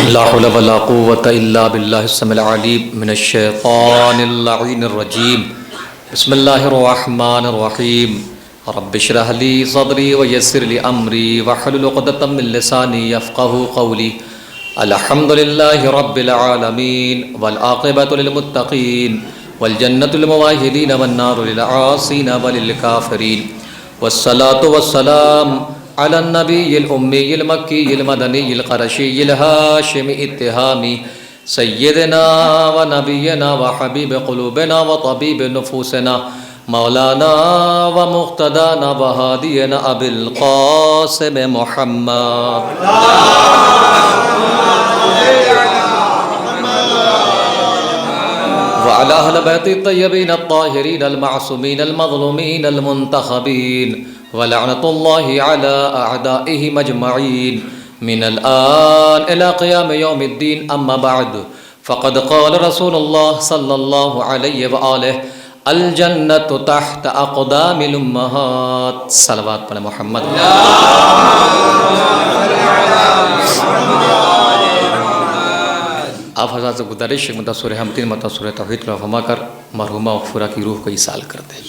لا حول ولا قوة إلا بالله السميع العليم من الشيطان اللعين الرجيم. بسم الله الرحمن الرحيم. رب اشرح لي صدري ويسر لي أمري واحلل عقدة من لساني يفقهوا قولي. الحمد لله رب العالمين والعاقبة للمتقين والجنة للموحدين والنار للعاصين وللكافرين. والصلاة والسلام على النبي الأمي المكي المدني القرشي الهاشمي التهامي سيدنا ونبينا وحبيب قلوبنا وطبيب نفوسنا مولانا ومقتدانا وهادينا أبي القاسم محمد وعلى أهل بيت الطيبين الطاهرين المعصومين المظلومين المنتخبين ولعنة الله على أعدائهم أجمعين من الآن إلى قيام يوم الدين. أما بعد فقد قال رسول الله صلى الله عليه وآله الجنة تحت أقدام الأمهات. صلوات پر محمد. آپ حضرات سے گزارش ہے متصور ہمتین متصور توحید کو فرما کر مرحومہ مغفورہ کی روح کو ایصال کرتے ہیں.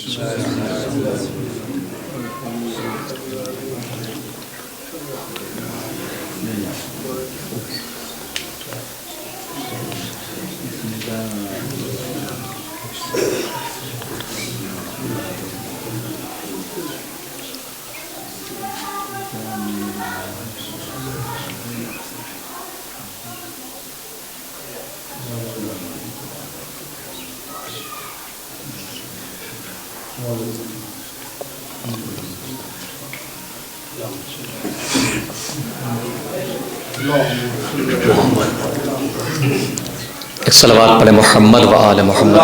ایک صلوات پڑھیں محمد و آل محمد.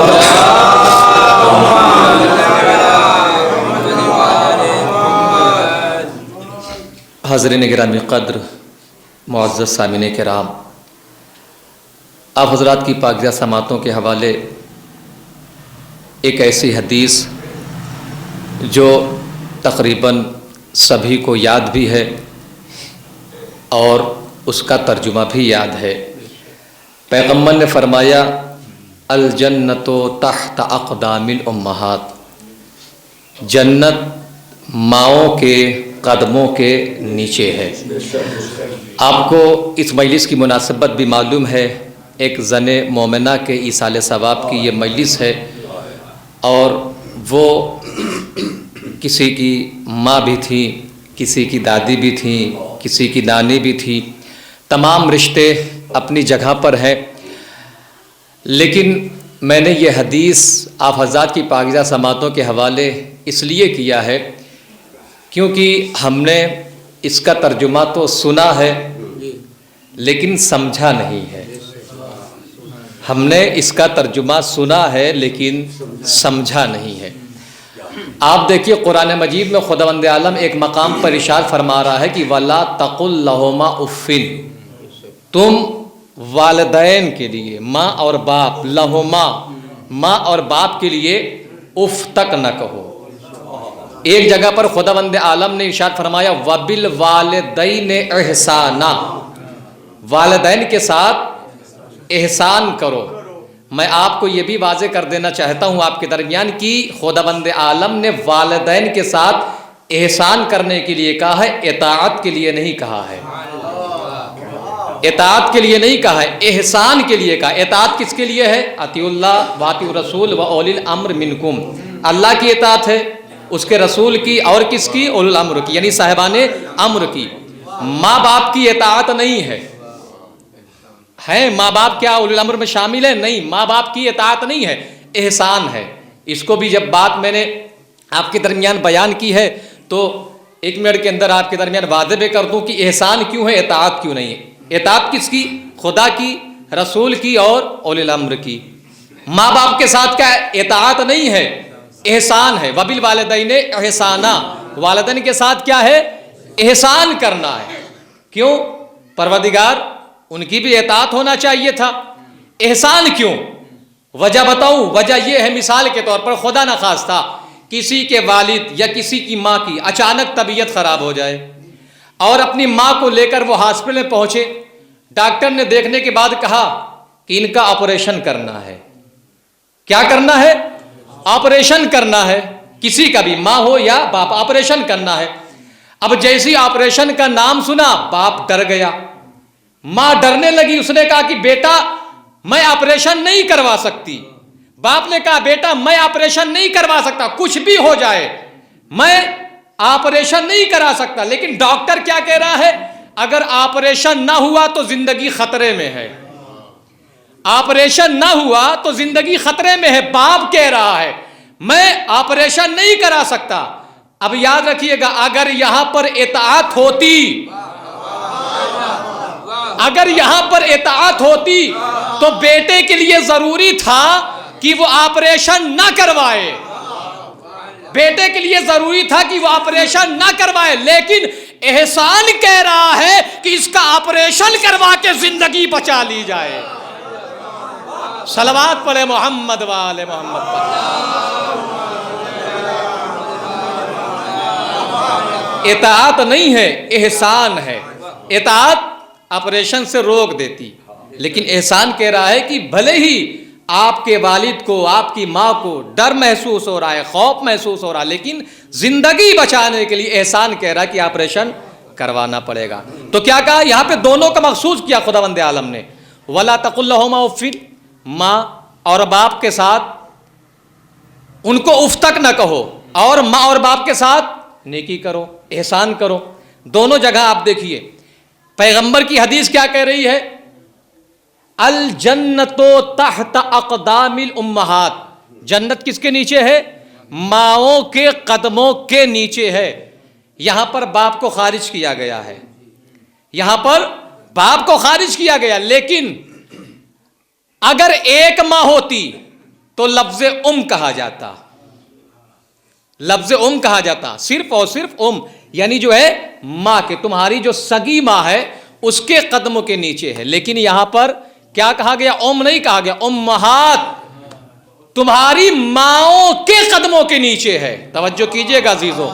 حاضرین گرامی قدر، معزز سامعین کرام، آپ حضرات کی پاکیزہ سماعتوں کے حوالے ایک ایسی حدیث جو تقریباً سبھی کو یاد بھی ہے اور اس کا ترجمہ بھی یاد ہے. پیغمبر نے فرمایا الجنت تحت اقدام الامہات، جنت ماؤں کے قدموں کے نیچے ہے. آپ کو اس مجلس کی مناسبت بھی معلوم ہے، ایک زن مومنہ کے ایصال ثواب کی یہ مجلس ہے اور وہ کسی کی ماں بھی تھی، کسی کی دادی بھی تھیں، کسی کی نانی بھی تھی. تمام رشتے اپنی جگہ پر ہیں، لیکن میں نے یہ حدیث آپ حضرات کی پاکیزہ سماعتوں کے حوالے اس لیے کیا ہے کیونکہ ہم نے اس کا ترجمہ تو سنا ہے لیکن سمجھا نہیں ہے. ہم نے اس کا ترجمہ سنا ہے لیکن سمجھا نہیں ہے. آپ دیکھیے قرآن مجید میں خداوند عالم ایک مقام پر ارشاد فرما رہا ہے کہ وَلَا تَقُلْ لَهُمَا اُفٍّ، تم والدین کے لیے ماں اور باپ، لہما ماں اور باپ کے لیے اف تک نہ کہو. ایک جگہ پر خداوند عالم نے ارشاد فرمایا وَبِالْوَالِدَيْنِ احسانا، والدین کے ساتھ احسان کرو. میں آپ کو یہ بھی واضح کر دینا چاہتا ہوں آپ کے درمیان کہ خداوند عالم نے والدین کے ساتھ احسان کرنے کے لیے کہا ہے، اطاعت کے لیے نہیں کہا ہے. اطاعت کے لیے نہیں کہا ہے، احسان کے لیے کہا. اطاعت کس کے لیے ہے؟ اطیعوا اللہ واطیعوا الرسول واولی الامر منکم. اللہ کی اطاعت ہے، اس کے رسول کی، اور کس کی؟ اولی الامر کی، یعنی صاحبان امر کی. ماں باپ کی اطاعت نہیں ہے. ماں باپ کیا اولی الامر میں شامل ہے؟ نہیں، ماں باپ کی اطاعت نہیں ہے، احسان ہے. اس کو بھی جب بات میں نے آپ کے درمیان بیان کی ہے تو 1 منٹ کے اندر آپ کے درمیان واضح بھی کر دوں کہ احسان کیوں ہے، اطاعت کیوں نہیں ہے. اطاعت کس کی؟ خدا کی، رسول کی اور اولی الامر کی. ماں باپ کے ساتھ کیا اطاعت نہیں ہے، احسان ہے. وبالوالدین احسانا، والدین کے ساتھ کیا ہے؟ احسان کرنا ہے. کیوں؟ پروردگار ان کی بھی اطاعت ہونا چاہیے تھا. احسان کیوں؟ وجہ بتاؤں؟ وجہ یہ ہے، مثال کے طور پر خدا نخواستہ کسی کے والد یا کسی کی ماں کی اچانک طبیعت خراب ہو جائے اور اپنی ماں کو لے کر وہ ہاسپٹل میں پہنچے ڈاکٹر نے دیکھنے کے بعد کہا کہ ان کا آپریشن کرنا ہے. کیا کرنا ہے؟ آپریشن کرنا ہے. کسی کا بھی ماں ہو یا باپ, آپریشن کرنا ہے. اب جیسی آپریشن کا نام سنا باپ ڈر گیا, ماں ڈرنے لگی. اس نے کہا کہ بیٹا میں آپریشن نہیں کروا سکتی. باپ نے کہا بیٹا میں آپریشن نہیں کروا سکتا, کچھ بھی ہو جائے میں آپریشن نہیں کرا سکتا. لیکن ڈاکٹر کیا کہہ رہا ہے؟ اگر آپریشن نہ ہوا تو زندگی خطرے میں ہے. آپریشن نہ ہوا تو زندگی خطرے میں ہے. باپ کہہ رہا ہے میں آپریشن نہیں کرا سکتا. اب یاد رکھیے گا, اگر یہاں پر اطاعت ہوتی, اگر یہاں پر اطاعت ہوتی تو بیٹے کے لیے ضروری تھا کہ وہ آپریشن نہ کروائے. بیٹے کے لیے ضروری تھا کہ وہ آپریشن نہ کروائے. لیکن احسان کہہ رہا ہے کہ اس کا آپریشن کروا کے زندگی بچا لی جائے. صلوات پڑھے محمد والے محمد پر. اطاعت نہیں ہے, احسان ہے. اطاعت آپریشن سے روک دیتی, لیکن احسان کہہ رہا ہے کہ بھلے ہی آپ کے والد کو, آپ کی ماں کو ڈر محسوس ہو رہا ہے, خوف محسوس ہو رہا ہے, لیکن زندگی بچانے کے لیے احسان کہہ رہا ہے کہ آپریشن کروانا پڑے گا. تو کیا کہا یہاں پہ؟ دونوں کا مخصوص کیا خداوند عالم نے. وَلَا تَقُلْ لَهُمَا اُفٍّ, ماں اور باپ کے ساتھ ان کو اف تک نہ کہو, اور ماں اور باپ کے ساتھ نیکی کرو, احسان کرو. دونوں جگہ آپ دیکھیے پیغمبر کی حدیث کیا کہہ رہی ہے؟ الجنت تحت اقدام الامہات, جنت کس کے نیچے ہے؟ ماؤں کے قدموں کے نیچے ہے. یہاں پر باپ کو خارج کیا گیا ہے, یہاں پر باپ کو خارج کیا گیا. لیکن اگر ایک ماں ہوتی تو لفظ کہا جاتا, لفظ کہا جاتا, صرف اور صرف یعنی جو ہے ماں کے, تمہاری جو سگی ماں ہے اس کے قدموں کے نیچے ہے. لیکن یہاں پر کیا کہا گیا؟ نہیں کہا گیا. امہات تمہاری ماؤں کے قدموں کے نیچے ہے. توجہ کیجئے گا عزیزو,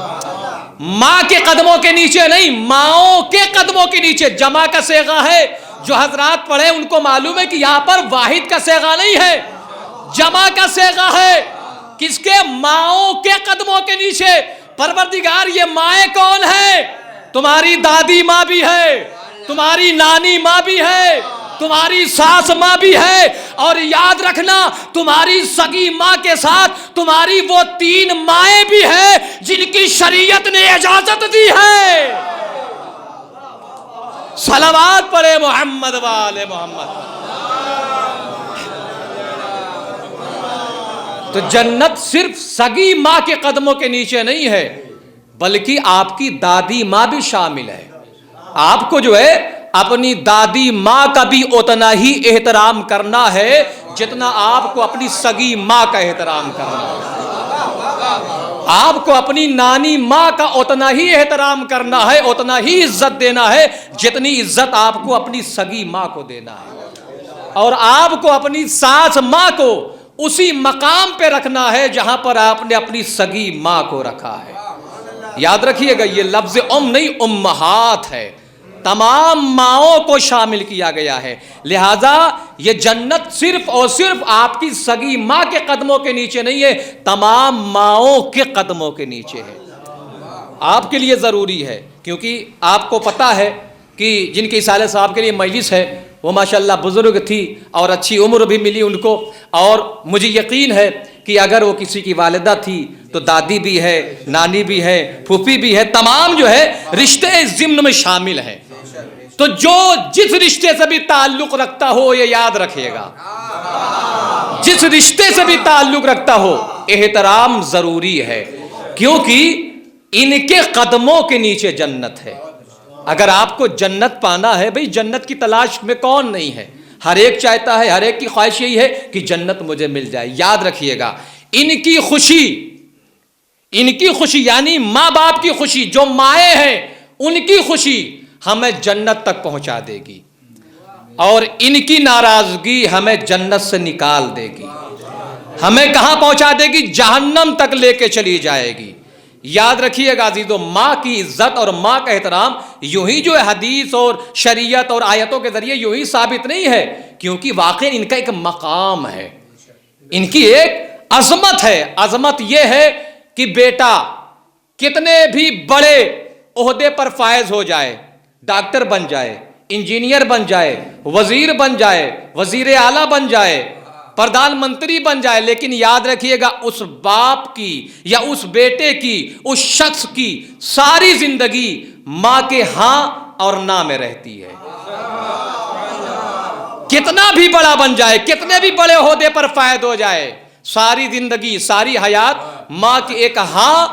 ماں کے قدموں کے نیچے نہیں, ماؤں کے قدموں کے نیچے. جمع کا صیغہ ہے, جو حضرات پڑھے ان کو معلوم ہے کہ یہاں پر واحد کا صیغہ نہیں ہے, جمع کا صیغہ ہے. کس کے؟ ماؤں کے قدموں کے نیچے. پروردگار یہ مائیں کون ہے؟ تمہاری دادی ماں بھی ہے, تمہاری نانی ماں بھی ہے, تمہاری ساس ماں بھی ہے, اور یاد رکھنا تمہاری سگی ماں کے ساتھ تمہاری وہ 3 مائیں بھی ہیں جن کی شریعت نے اجازت دی ہے. صلوات پڑھے محمد والے محمد. تو جنت صرف سگی ماں کے قدموں کے نیچے نہیں ہے, بلکہ آپ کی دادی ماں بھی شامل ہے. آپ کو جو ہے اپنی دادی ماں کا بھی اتنا ہی احترام کرنا ہے جتنا آپ کو اپنی سگی ماں کا احترام کرنا ہے. آپ کو اپنی نانی ماں کا اتنا ہی احترام کرنا ہے, اتنا ہی عزت دینا ہے جتنی عزت آپ کو اپنی سگی ماں کو دینا ہے. اور آپ کو اپنی ساس ماں کو اسی مقام پہ رکھنا ہے جہاں پر آپ نے اپنی سگی ماں کو رکھا ہے. یاد رکھیے گا یہ لفظ نہیں, امہات ہے, تمام ماؤں کو شامل کیا گیا ہے. لہذا یہ جنت صرف اور صرف آپ کی سگی ماں کے قدموں کے نیچے نہیں ہے, تمام ماؤں کے قدموں کے نیچے ہے. آپ کے لیے ضروری ہے, کیونکہ آپ کو پتا ہے کہ جن کی سالہ صاحب کے لیے مجلس ہے وہ ماشاءاللہ بزرگ تھی اور اچھی عمر بھی ملی ان کو, اور مجھے یقین ہے کہ اگر وہ کسی کی والدہ تھی تو دادی بھی ہے, نانی بھی ہے, پھوپھی بھی ہے, تمام جو ہے رشتے ضمن میں شامل ہیں. تو جو جس رشتے سے بھی تعلق رکھتا ہو یہ یاد رکھے گا, جس رشتے سے بھی تعلق رکھتا ہو احترام ضروری ہے, کیونکہ ان کے قدموں کے نیچے جنت ہے. اگر آپ کو جنت پانا ہے, بھئی جنت کی تلاش میں کون نہیں ہے, ہر ایک چاہتا ہے, ہر ایک کی خواہش یہی ہے کہ جنت مجھے مل جائے. یاد رکھیے گا ان کی خوشی یعنی ماں باپ کی خوشی, جو مائیں ہیں ان کی خوشی ہمیں جنت تک پہنچا دے گی, اور ان کی ناراضگی ہمیں جنت سے نکال دے گی. ہمیں کہاں پہنچا دے گی؟ جہنم تک لے کے چلی جائے گی. یاد رکھیے گا عزیزو، ماں کی عزت اور ماں کا احترام یوں ہی جو ہے حدیث اور شریعت اور آیتوں کے ذریعے یوں ہی ثابت نہیں ہے، کیونکہ واقعی ان کا ایک مقام ہے، ان کی ایک عظمت ہے۔ عظمت یہ ہے کہ بیٹا کتنے بھی بڑے عہدے پر فائز ہو جائے، ڈاکٹر بن جائے، انجینئر بن جائے، وزیر بن جائے، وزیر اعلیٰ بن جائے، پردھان منتری بن جائے، لیکن یاد رکھیے گا اس باپ کی یا اس بیٹے کی، اس شخص کی ساری زندگی ماں کے ہاں اور نہ میں رہتی ہے۔ کتنا بھی بڑا بن جائے، کتنے بھی بڑے عہدے پر فائز ہو جائے، ساری زندگی ساری حیات ماں کی ایک ہاں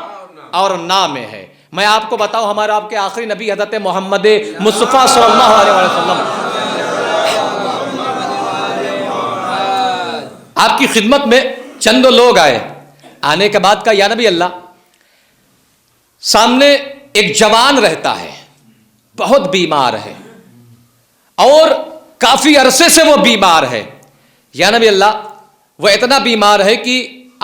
اور نہ میں ہے۔ میں آپ کو بتاؤں، ہمارا آپ کے آخری نبی حضرت محمد مصطفیٰ صلی اللہ علیہ وسلم آپ کی خدمت میں چند لوگ آئے، آنے کے بعد کہا یا نبی اللہ، سامنے ایک جوان رہتا ہے، بہت بیمار ہے اور کافی عرصے سے وہ بیمار ہے، یا نبی اللہ وہ اتنا بیمار ہے کہ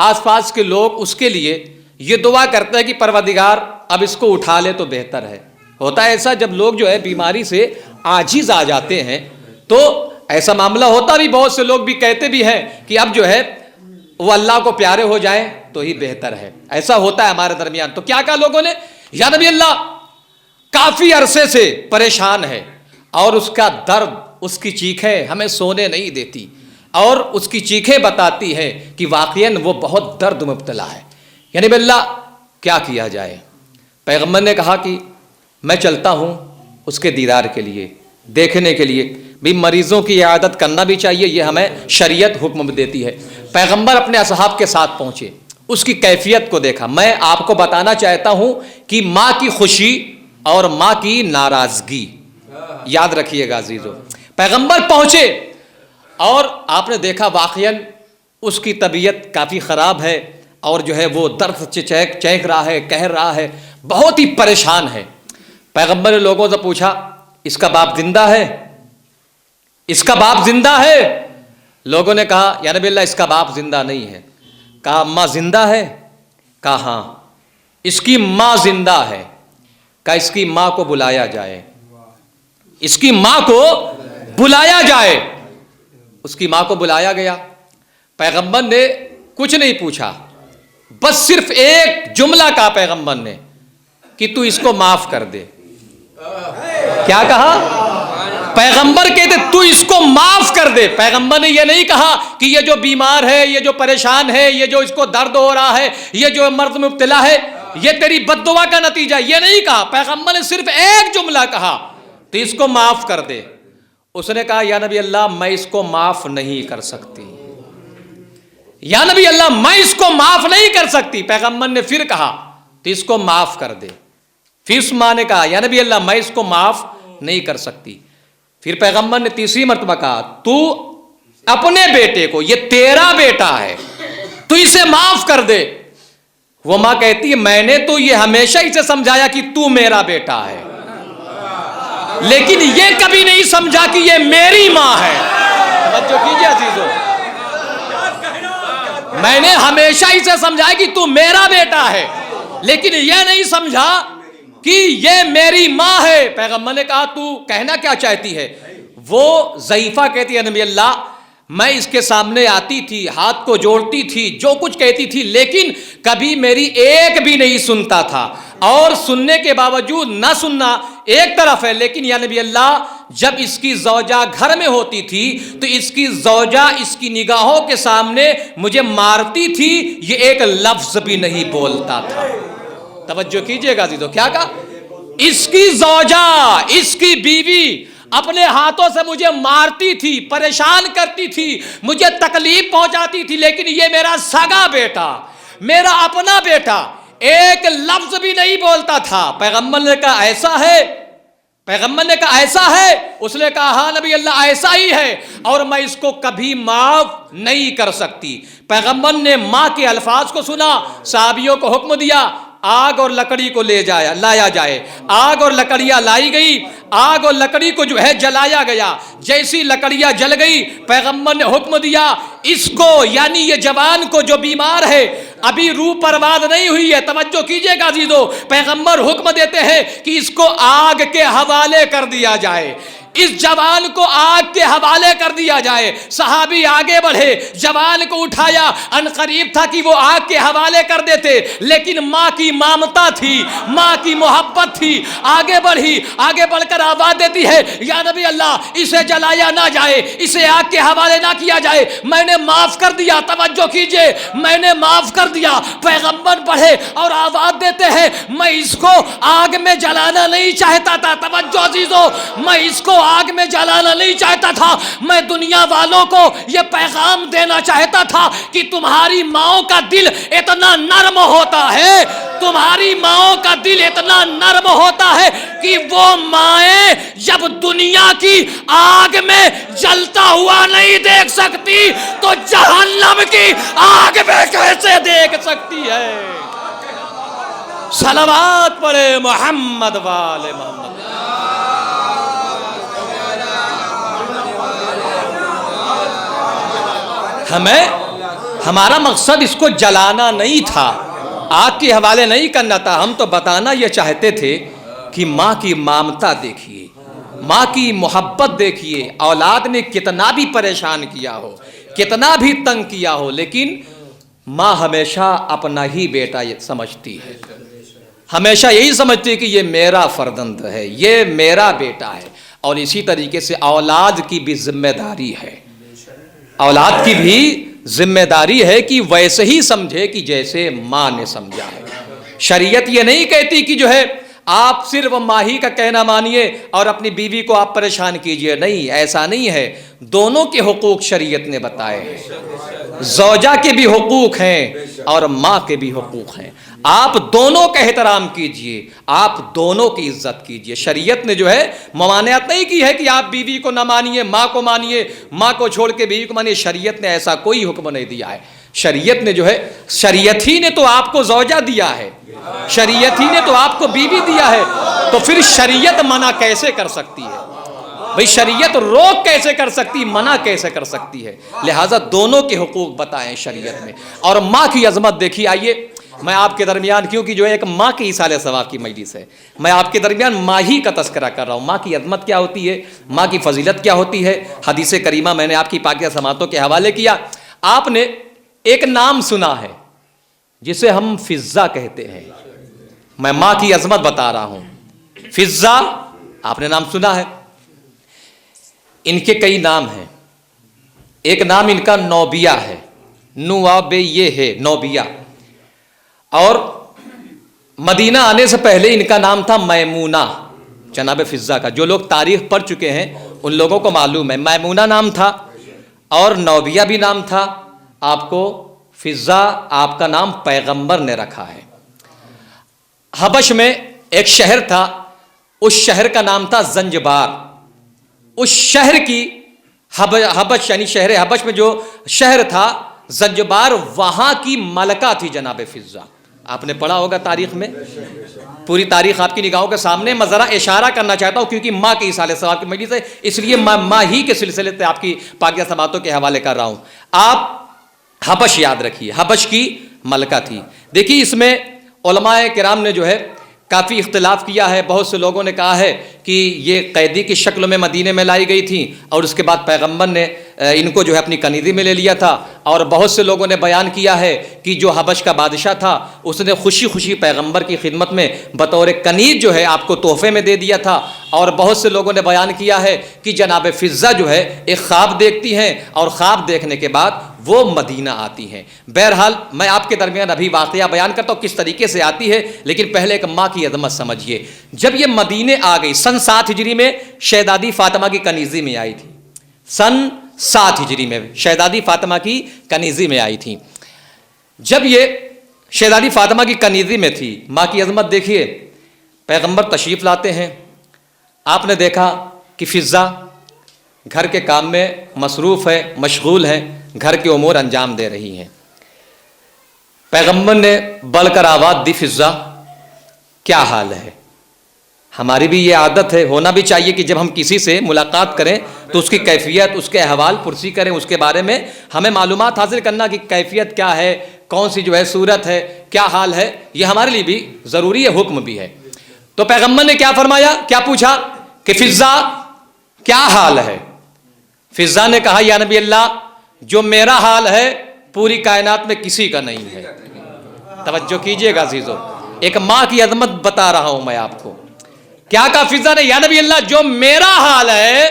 آس پاس کے لوگ اس کے لیے یہ دعا کرتے ہیں کہ پروردگار اب اس کو اٹھا لے تو بہتر ہے۔ ہوتا ہے ایسا، جب لوگ جو ہے بیماری سے عاجز آ جاتے ہیں تو ایسا معاملہ ہوتا بھی، بہت سے لوگ بھی کہتے بھی ہیں کہ اب جو ہے وہ اللہ کو پیارے ہو جائیں تو ہی بہتر ہے، ایسا ہوتا ہے ہمارے درمیان۔ تو کیا کہا لوگوں نے، یا نبی اللہ کافی عرصے سے پریشان ہے اور اس کا درد، اس کی چیخیں ہمیں سونے نہیں دیتی، اور اس کی چیخیں بتاتی ہے کہ واقعاً وہ بہت درد مبتلا ہے، یعنی اللہ کیا کیا جائے؟ پیغمبر نے کہا کہ میں چلتا ہوں اس کے دیدار کے لیے، دیکھنے کے لیے، بھی مریضوں کی عیادت کرنا بھی چاہیے، یہ ہمیں شریعت حکم دیتی ہے۔ پیغمبر اپنے اصحاب کے ساتھ پہنچے، اس کی کیفیت کو دیکھا۔ میں آپ کو بتانا چاہتا ہوں کہ ماں کی خوشی اور ماں کی ناراضگی، یاد رکھیے گا عزیزو۔ پیغمبر پہنچے اور آپ نے دیکھا واقعاً اس کی طبیعت کافی خراب ہے، اور جو ہے وہ درد سے چیخ رہا ہے، کہہ رہا ہے، بہت ہی پریشان ہے۔ پیغمبر نے لوگوں سے پوچھا اس کا باپ زندہ ہے؟ اس کا باپ زندہ ہے؟ لوگوں نے کہا یا نبی اللہ اس کا باپ زندہ نہیں ہے۔ کہا ماں زندہ ہے؟ کہا ہاں اس کی ماں زندہ ہے۔ کہا اس کی ماں کو بلایا جائے، اس کی ماں کو بلایا جائے۔ اس کی ماں کو بلایا گیا، پیغمبر نے کچھ نہیں پوچھا، بس صرف ایک جملہ کہا پیغمبر نے کہ تو اس کو معاف کر دے۔ کیا کہا؟ پیغمبر کہتے تو اس کو معاف کر دے۔ پیغمبر نے یہ نہیں کہا کہ یہ جو بیمار ہے، یہ جو پریشان ہے، یہ جو اس کو درد ہو رہا ہے، یہ جو مرض میں مبتلا ہے، یہ تیری بد دعا کا نتیجہ، یہ نہیں کہا۔ پیغمبر نے صرف ایک جملہ کہا تو اس کو معاف کر دے۔ اس نے کہا یا نبی اللہ میں اس کو معاف نہیں کر سکتی، یا نبی اللہ میں اس کو معاف نہیں کر سکتی۔ پیغمبر نے پھر کہا تو اس کو معاف کر دے۔ پھر اس ماں نے کہا یا نبی اللہ میں اس کو معاف نہیں کر سکتی۔ پھر پیغمبر نے تیسری مرتبہ کہا تو اپنے بیٹے کو، یہ تیرا بیٹا ہے، تو اسے معاف کر دے۔ وہ ماں کہتی ہے میں نے تو یہ ہمیشہ اسے سمجھایا کہ تو میرا بیٹا ہے، لیکن یہ کبھی نہیں سمجھا کہ یہ میری ماں ہے۔ توجہ کیجئے عزیزو، میں نے ہمیشہ اسے سمجھایا کہ تو میرا بیٹا ہے، لیکن یہ نہیں سمجھا کہ یہ میری ماں ہے۔ پیغمبر نے کہا تو کہنا کیا چاہتی ہے؟ وہ ضعیفہ کہتی ہے نبی اللہ میں اس کے سامنے آتی تھی، ہاتھ کو جوڑتی تھی، جو کچھ کہتی تھی، لیکن کبھی میری ایک بھی نہیں سنتا تھا، اور سننے کے باوجود نہ سننا ایک طرف ہے، لیکن یا نبی اللہ جب اس کی زوجہ گھر میں ہوتی تھی تو اس کی زوجہ اس کی نگاہوں کے سامنے مجھے مارتی تھی، یہ ایک لفظ بھی نہیں بولتا تھا۔ توجہ کیجئے گا عزیزو، کیا کہا؟ اس کی زوجہ، اس کی بیوی اپنے ہاتھوں سے مجھے مارتی تھی، پریشان کرتی تھی، مجھے تکلیف پہنچاتی تھی، لیکن یہ میرا سگا بیٹا، میرا اپنا بیٹا ایک لفظ بھی نہیں بولتا تھا۔ پیغمبر نے کہا ایسا ہے؟ پیغمبر نے کہا ایسا ہے؟ اس نے کہا ہاں نبی اللہ ایسا ہی ہے، اور میں اس کو کبھی معاف نہیں کر سکتی۔ پیغمبر نے ماں کے الفاظ کو سنا، صحابیوں کو حکم دیا آگ اور لکڑی کو لایا جائے۔ آگ اور لکڑیاں لائی گئی، آگ اور لکڑی کو جو ہے جلایا گیا۔ جیسی لکڑیاں جل گئی، پیغمبر نے حکم دیا اس کو، یعنی یہ جوان کو جو بیمار ہے، ابھی روح پرواز نہیں ہوئی ہے. توجہ کیجئے گا عزیزو, پیغمبر حکم دیتے ہیں کہ اس کو آگ کے حوالے کر دیا جائے, اس جوان کو آگ کے حوالے کر دیا جائے. صحابی آگے بڑھے, جوان کو اٹھایا, ان قریب تھا کہ وہ آگ کے حوالے کر دیتے, لیکن ماں کی مامتا تھی, ماں کی محبت تھی, آگے بڑھی, آگے بڑھ کر آواز دیتی ہے, یا نبی اللہ اسے جلایا نہ جائے, اسے آگ کے حوالے نہ کیا جائے, میں نے معاف کر دیا. توجہ کیجئے, میں نے معاف کر دیا. پیغمبر بڑھے اور آواز دیتے ہیں, میں اس کو آگ میں جلانا نہیں چاہتا تھا. توجہ عزیزو, میں اس کو آگ میں جلانا نہیں چاہتا تھا, میں دنیا والوں کو یہ پیغام دینا چاہتا تھا کہ تمہاری ماؤں کا دل اتنا نرم ہوتا ہے, تمہاری ماؤں کا دل اتنا نرم ہوتا ہے کہ وہ مائیں جب دنیا کی آگ میں جلتا ہوا نہیں دیکھ سکتی تو جہنم کی آگ میں کیسے دیکھ سکتی ہے. صلوات پڑھے محمد والے محمد. ہمارا مقصد اس کو جلانا نہیں تھا, آگ کے حوالے نہیں کرنا تھا. ہم تو بتانا یہ چاہتے تھے کہ ماں کی مامتا دیکھیے, ماں کی محبت دیکھیے. اولاد نے کتنا بھی پریشان کیا ہو, کتنا بھی تنگ کیا ہو, لیکن ماں ہمیشہ اپنا ہی بیٹا سمجھتی ہے, ہمیشہ یہی سمجھتی ہے کہ یہ میرا فرزند ہے, یہ میرا بیٹا ہے. اور اسی طریقے سے اولاد کی بھی ذمہ داری ہے, اولاد کی بھی ذمہ داری ہے کہ ویسے ہی سمجھے کہ جیسے ماں نے سمجھا ہے. شریعت یہ نہیں کہتی کہ جو ہے آپ صرف ماہی کا کہنا مانیے اور اپنی بیوی کو آپ پریشان کیجئے. نہیں, ایسا نہیں ہے. دونوں کے حقوق شریعت نے بتائے ہیں, زوجہ کے بھی حقوق ہیں اور ماں کے بھی حقوق ہیں. آپ دونوں کا احترام کیجئے, آپ دونوں کی عزت کیجئے. شریعت نے جو ہے ممانعت نہیں کی ہے کہ آپ بیوی کو نہ مانیے, ماں کو مانیے, ماں کو چھوڑ کے بیوی کو مانیے. شریعت نے ایسا کوئی حکم نہیں دیا ہے. شریعت نے جو ہے, شریعت ہی نے تو آپ کو زوجہ دیا ہے, شریعت ہی نے تو آپ کو بیوی دیا ہے, تو پھر شریعت منع کیسے کر سکتی ہے بھئی؟ شریعت روک کیسے کر سکتی, منع کیسے کر سکتی ہے؟ لہٰذا دونوں کے حقوق بتائیں شریعت میں. اور ماں کی عظمت دیکھیے. آئیے میں آپ کے درمیان, کیونکہ جو ایک ماں کی ایصال ثواب کی مجلس ہے, میں آپ کے درمیان ماہی کا تذکرہ کر رہا ہوں. ماں کی عظمت کیا ہوتی ہے, ماں کی فضیلت کیا ہوتی ہے. حدیث کریمہ میں نے آپ کی پاکیزہ سماعتوں کے حوالے کیا. آپ نے ایک نام سنا ہے جسے ہم فضہ کہتے ہیں. میں ماں کی عظمت بتا رہا ہوں. فضہ آپ نے نام سنا ہے. ان کے کئی نام ہیں. ایک نام ان کا نوبیہ ہے, نوابے یہ ہے نوبیہ. اور مدینہ آنے سے پہلے ان کا نام تھا میمونہ, جناب فضہ کا. جو لوگ تاریخ پڑھ چکے ہیں ان لوگوں کو معلوم ہے. میمونہ نام تھا اور نوبیہ بھی نام تھا. آپ کو فضہ آپ کا نام پیغمبر نے رکھا ہے. حبش میں ایک شہر تھا, اس شہر کا نام تھا زنجبار. اس شہر کی حبش یعنی شہر حبش میں جو شہر تھا زنجبار, وہاں کی ملکہ تھی جناب فضہ. آپ نے پڑھا ہوگا تاریخ میں, پوری تاریخ آپ کی نگاہوں کے سامنے. میں ذرا اشارہ کرنا چاہتا ہوں کیونکہ ماں کی ایصال ثواب کی مجلس ہے, اس لیے ماں ہی کے سلسلے سے آپ کی پاکیزہ سماعتوں کے حوالے کر رہا ہوں. آپ حبش یاد رکھیے, حبش کی ملکہ تھی. دیکھیے اس میں علماء کرام نے جو ہے کافی اختلاف کیا ہے. بہت سے لوگوں نے کہا ہے کہ یہ قیدی کی شکل میں مدینے میں لائی گئی تھیں اور اس کے بعد پیغمبر نے ان کو جو ہے اپنی کنیزی میں لے لیا تھا. اور بہت سے لوگوں نے بیان کیا ہے کہ جو حبش کا بادشاہ تھا اس نے خوشی خوشی پیغمبر کی خدمت میں بطور کنیز جو ہے آپ کو تحفے میں دے دیا تھا. اور بہت سے لوگوں نے بیان کیا ہے کہ جناب فضہ جو ہے ایک خواب دیکھتی ہیں اور خواب دیکھنے کے بعد وہ مدینہ آتی ہیں. بہرحال میں آپ کے درمیان ابھی واقعہ بیان کرتا ہوں کس طریقے سے آتی ہے, لیکن پہلے ایک ماں کی عظمت سمجھیے. جب یہ مدینے آ گئی سن 7 ہجری میں شہزادی فاطمہ کی کنیزی میں آئی تھی. سن 7 ہجری میں شہزادی فاطمہ کی کنیزی میں آئی تھی. جب یہ شہزادی فاطمہ کی کنیزی میں تھی, ماں کی عظمت دیکھیے. پیغمبر تشریف لاتے ہیں, آپ نے دیکھا کہ فضہ گھر کے کام میں مصروف ہے, مشغول ہے, گھر کے امور انجام دے رہی ہیں. پیغمبر نے بڑھ کر آواز دی, فضہ کیا حال ہے؟ ہماری بھی یہ عادت ہے, ہونا بھی چاہیے کہ جب ہم کسی سے ملاقات کریں تو اس کی کیفیت, اس کے احوال پرسی کریں, اس کے بارے میں ہمیں معلومات حاصل کرنا کہ کیفیت کیا ہے, کون سی جو ہے صورت ہے، کیا حال ہے، یہ ہمارے لیے بھی ضروری ہے، حکم بھی ہے۔ تو پیغمبر نے کیا فرمایا، کیا پوچھا کہ فضا کیا حال ہے؟ فضا نے کہا یا نبی اللہ جو میرا حال ہے پوری کائنات میں کسی کا نہیں ہے۔ توجہ کیجئے گا عزیزو، ایک ماں کی عظمت بتا رہا ہوں میں آپ کو۔ کیا کہا فضا نے، یا نبی اللہ جو میرا حال ہے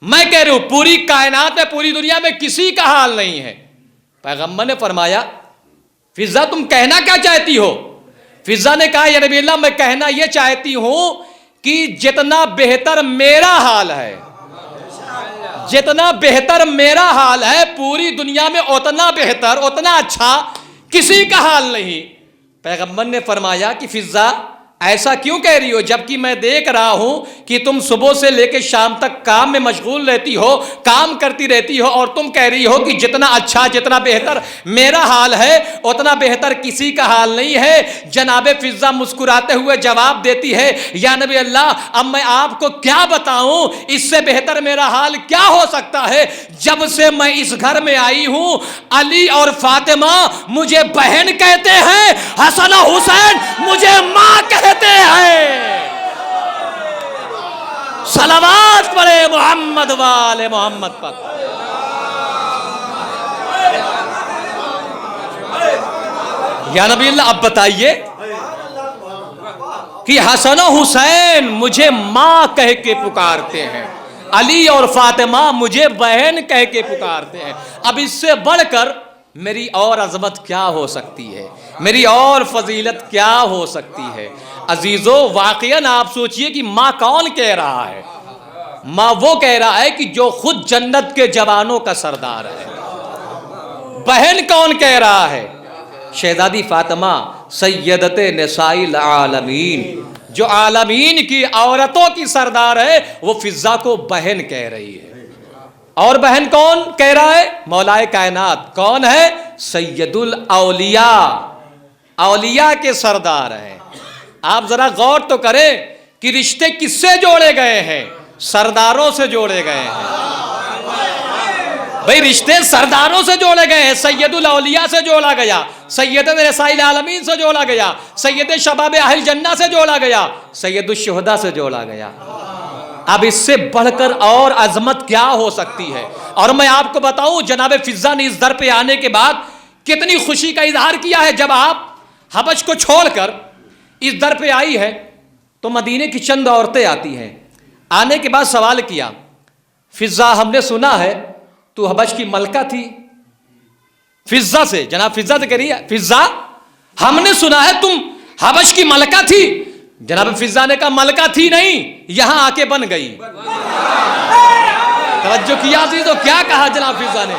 میں کہہ رہی ہوں پوری کائنات میں، پوری دنیا میں کسی کا حال نہیں ہے۔ پیغمبر نے فرمایا فضا تم کہنا کیا چاہتی ہو؟ فضا نے کہا یا نبی اللہ میں کہنا یہ چاہتی ہوں کہ جتنا بہتر میرا حال ہے، جتنا بہتر میرا حال ہے پوری دنیا میں اتنا بہتر، اتنا اچھا کسی کا حال نہیں۔ پیغمبر نے فرمایا کہ فضا ایسا کیوں کہہ رہی ہو، جبکہ میں دیکھ رہا ہوں کہ تم صبح سے لے کے شام تک کام میں مشغول رہتی ہو، کام کرتی رہتی ہو، اور تم کہہ رہی ہو کہ جتنا اچھا، جتنا بہتر میرا حال ہے اتنا بہتر کسی کا حال نہیں ہے۔ جناب فضا مسکراتے ہوئے جواب دیتی ہے یا نبی اللہ اب میں آپ کو کیا بتاؤں، اس سے بہتر میرا حال کیا ہو سکتا ہے؟ جب سے میں اس گھر میں آئی ہوں علی اور فاطمہ مجھے بہن کہتے ہیں، حسن و حسین مجھے ماں کہتے ہیں۔ صلوات پڑھے محمد والے محمد پر۔ یا نبی اللہ اب بتائیے کہ حسن و حسین مجھے ماں کہہ کے پکارتے ہیں، علی اور فاطمہ مجھے بہن کہہ کے پکارتے ہیں، اب اس سے بڑھ کر میری اور عظمت کیا ہو سکتی ہے، میری اور فضیلت کیا ہو سکتی ہے؟ عزیزو واقعاً آپ سوچئے کہ ماں کون کہہ رہا ہے؟ ماں وہ کہہ رہا ہے کہ جو خود جنت کے جوانوں کا سردار ہے۔ بہن کون کہہ رہا ہے؟ شہزادی فاطمہ سیدت نساء العالمین، جو عالمین کی عورتوں کی سردار ہے، وہ فضا کو بہن کہہ رہی ہے۔ اور بہن کون کہہ رہا ہے؟ مولا کائنات کون ہے؟ سید الاولیاء، اولیاء کے سردار ہیں۔ آپ ذرا غور تو کریں کہ رشتے کس سے جوڑے گئے ہیں؟ سرداروں سے جوڑے گئے ہیں بھئی، رشتے سرداروں سے جوڑے گئے ہیں۔ سید الاولیاء سے جوڑا گیا، سید نساء العالمین سے جوڑا گیا، سید شباب اہل جنہ سے جوڑا گیا، سید الشہداء سے جوڑا گیا۔ اب اس سے بڑھ کر اور عظمت کیا ہو سکتی ہے؟ اور میں آپ کو بتاؤں جناب فضا نے اس در پہ آنے کے بعد کتنی خوشی کا اظہار کیا ہے۔ جب آپ حبش کو چھوڑ کر اس در پہ آئی ہے تو مدینے کی چند عورتیں آتی ہیں، آنے کے بعد سوال کیا فضا ہم نے سنا ہے تو حبش کی ملکہ تھی۔ فضا سے، جناب فضا سے کہہ رہی ہے فضا ہم نے سنا ہے تم حبش کی ملکہ تھی۔ جناب فضا نے کہا ملکہ تھی نہیں، یہاں آ کے بن گئی۔ توجہ کیا عزیزو، کیا کہا جناب فضا نے؟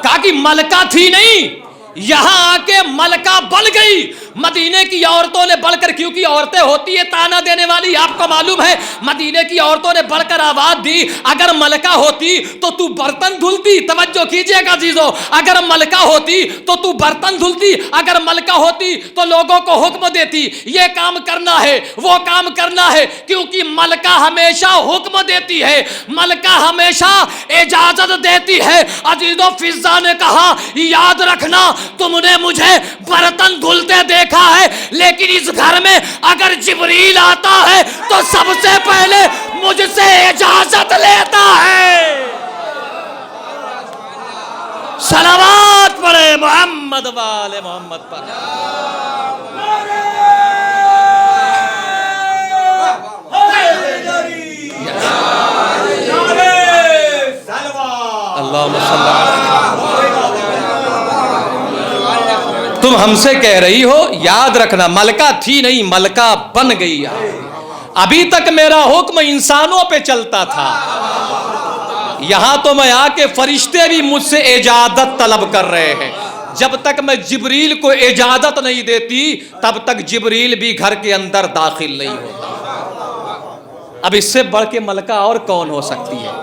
کہا کہ ملکہ تھی نہیں، یہاں آ کے ملکہ بن گئی۔ مدینے کی عورتوں نے بڑھ کر، کیونکہ عورتیں ہوتی ہے تانا دینے والی، آپ کو معلوم ہے، مدینے کی عورتوں نے بڑھ کر آواز دی اگر ملکہ ہوتی تو تو برتن دھلتی۔ توجہ کیجئے گا عزیزو، اگر ملکہ ہوتی تو تو برتن دھلتی، اگر ملکہ ہوتی تو لوگوں کو حکم دیتی یہ کام کرنا ہے، وہ کام کرنا ہے، کیونکہ ملکہ ہمیشہ حکم دیتی ہے، ملکہ ہمیشہ اجازت دیتی ہے۔ عزیزو فضا نے کہا یاد رکھنا تم نے مجھے برتن دھلتے دیکھا ہے، لیکن اس گھر میں اگر جبریل آتا ہے تو سب سے پہلے مجھ سے اجازت لیتا ہے۔ صلوات پڑھے محمد والے محمد پر۔ اللہم صلی اللہ تم ہم سے کہہ رہی ہو، یاد رکھنا ملکہ تھی نہیں، ملکہ بن گئی۔ ابھی تک میرا حکم انسانوں پہ چلتا تھا، یہاں تو میں آ کے فرشتے بھی مجھ سے اجازت طلب کر رہے ہیں۔ جب تک میں جبریل کو اجازت نہیں دیتی تب تک جبریل بھی گھر کے اندر داخل نہیں ہوتا۔ اب اس سے بڑھ کے ملکہ اور کون ہو سکتی ہے؟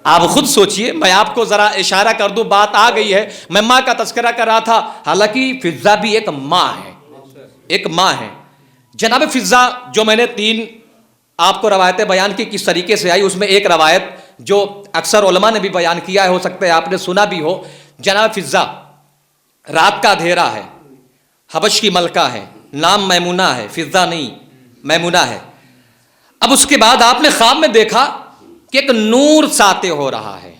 آپ خود سوچئے، میں آپ کو ذرا اشارہ کر دوں، بات آ گئی ہے، میں ماں کا تذکرہ کر رہا تھا، حالانکہ فضا بھی ایک ماں ہے، ایک ماں ہے۔ جناب فضا جو میں نے 3 آپ کو روایتیں بیان کی کس طریقے سے آئی، اس میں ایک روایت جو اکثر علماء نے بھی بیان کیا ہے، ہو سکتا ہے آپ نے سنا بھی ہو، جناب فضا رات کا اندھیرا ہے، حبش کی ملکہ ہے، نام میمونہ ہے، فضا نہیں میمونہ ہے۔ اب اس کے بعد آپ نے خواب میں دیکھا کہ ایک نور ساطع ہو رہا ہے،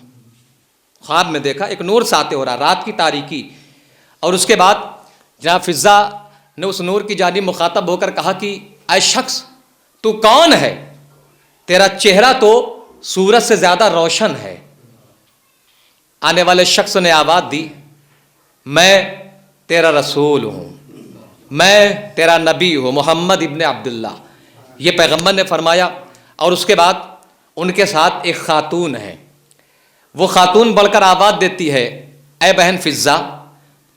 خواب میں دیکھا ایک نور ساطع ہو رہا، رات کی تاریکی، اور اس کے بعد جناب فضا نے اس نور کی جانب مخاطب ہو کر کہا کہ اے شخص تو کون ہے؟ تیرا چہرہ تو سورج سے زیادہ روشن ہے۔ آنے والے شخص نے آواز دی، میں تیرا رسول ہوں، میں تیرا نبی ہوں، محمد ابن عبداللہ، یہ پیغمبر نے فرمایا۔ اور اس کے بعد ان کے ساتھ ایک خاتون ہے، وہ خاتون بڑھ کر آواز دیتی ہے، اے بہن فضا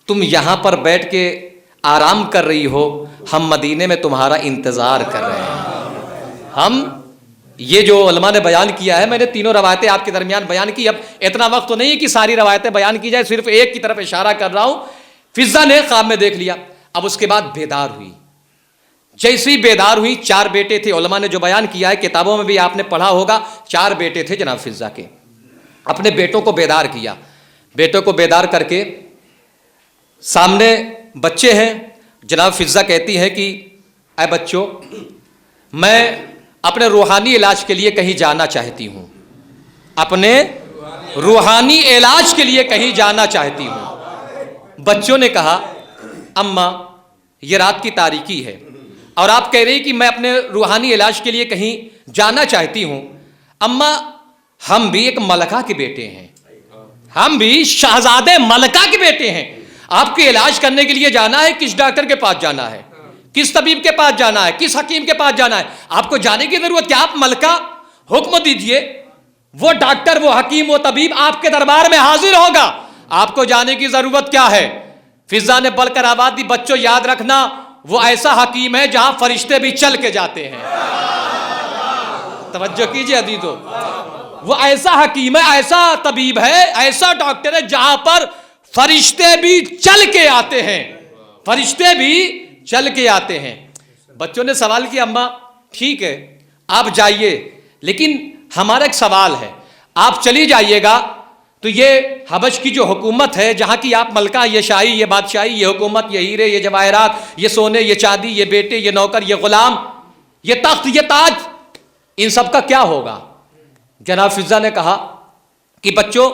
تم یہاں پر بیٹھ کے آرام کر رہی ہو، ہم مدینے میں تمہارا انتظار کر رہے ہیں۔ ہم یہ جو علماء نے بیان کیا ہے، میں نے تینوں روایتیں آپ کے درمیان بیان کی، اب اتنا وقت تو نہیں کہ ساری روایتیں بیان کی جائے، صرف ایک کی طرف اشارہ کر رہا ہوں۔ فضا نے خواب میں دیکھ لیا، اب اس کے بعد بیدار ہوئی، جیسی بیدار ہوئی، 4 بیٹے تھے، علماء نے جو بیان کیا ہے کتابوں میں بھی آپ نے پڑھا ہوگا، 4 بیٹے تھے جناب فضا کے۔ اپنے بیٹوں کو بیدار کیا، بیٹوں کو بیدار کر کے سامنے بچے ہیں، جناب فضا کہتی ہے کہ اے بچوں میں اپنے روحانی علاج کے لیے کہیں جانا چاہتی ہوں، اپنے روحانی علاج کے لیے کہیں جانا چاہتی ہوں۔ بچوں نے کہا اماں یہ رات کی تاریکی ہے اور آپ کہہ رہی کہ میں اپنے روحانی علاج کے لیے کہیں جانا چاہتی ہوں، اماں ہم بھی ایک ملکہ کے بیٹے ہیں، ہم بھی شہزادے ملکہ کے بیٹے ہیں، آپ کے علاج کرنے کے لیے جانا ہے، کس ڈاکٹر کے پاس جانا ہے، کس طبیب کے پاس جانا ہے، کس حکیم کے پاس جانا ہے، آپ کو جانے کی ضرورت کیا؟ آپ ملکہ حکم دیجئے، وہ ڈاکٹر وہ حکیم وہ طبیب آپ کے دربار میں حاضر ہوگا، آپ کو جانے کی ضرورت کیا ہے؟ فضا نے بڑھ کر آواز دی، بچوں یاد رکھنا وہ ایسا حکیم ہے جہاں فرشتے بھی چل کے جاتے ہیں۔ توجہ کیجئے عزیزو، وہ ایسا حکیم ہے، ایسا طبیب ہے، ایسا ڈاکٹر ہے جہاں پر فرشتے بھی چل کے آتے ہیں، فرشتے بھی چل کے آتے ہیں۔ بچوں نے سوال کیا اماں ٹھیک ہے آپ جائیے، لیکن ہمارا ایک سوال ہے، آپ چلی جائیے گا تو یہ حبش کی جو حکومت ہے جہاں کی آپ ملکہ، یہ شاہی، یہ بادشاہی، یہ حکومت، یہ ہیرے، یہ جواہرات، یہ سونے، یہ چاندی، یہ بیٹے، یہ نوکر، یہ غلام، یہ تخت، یہ تاج، ان سب کا کیا ہوگا؟ جناب فضا نے کہا کہ بچوں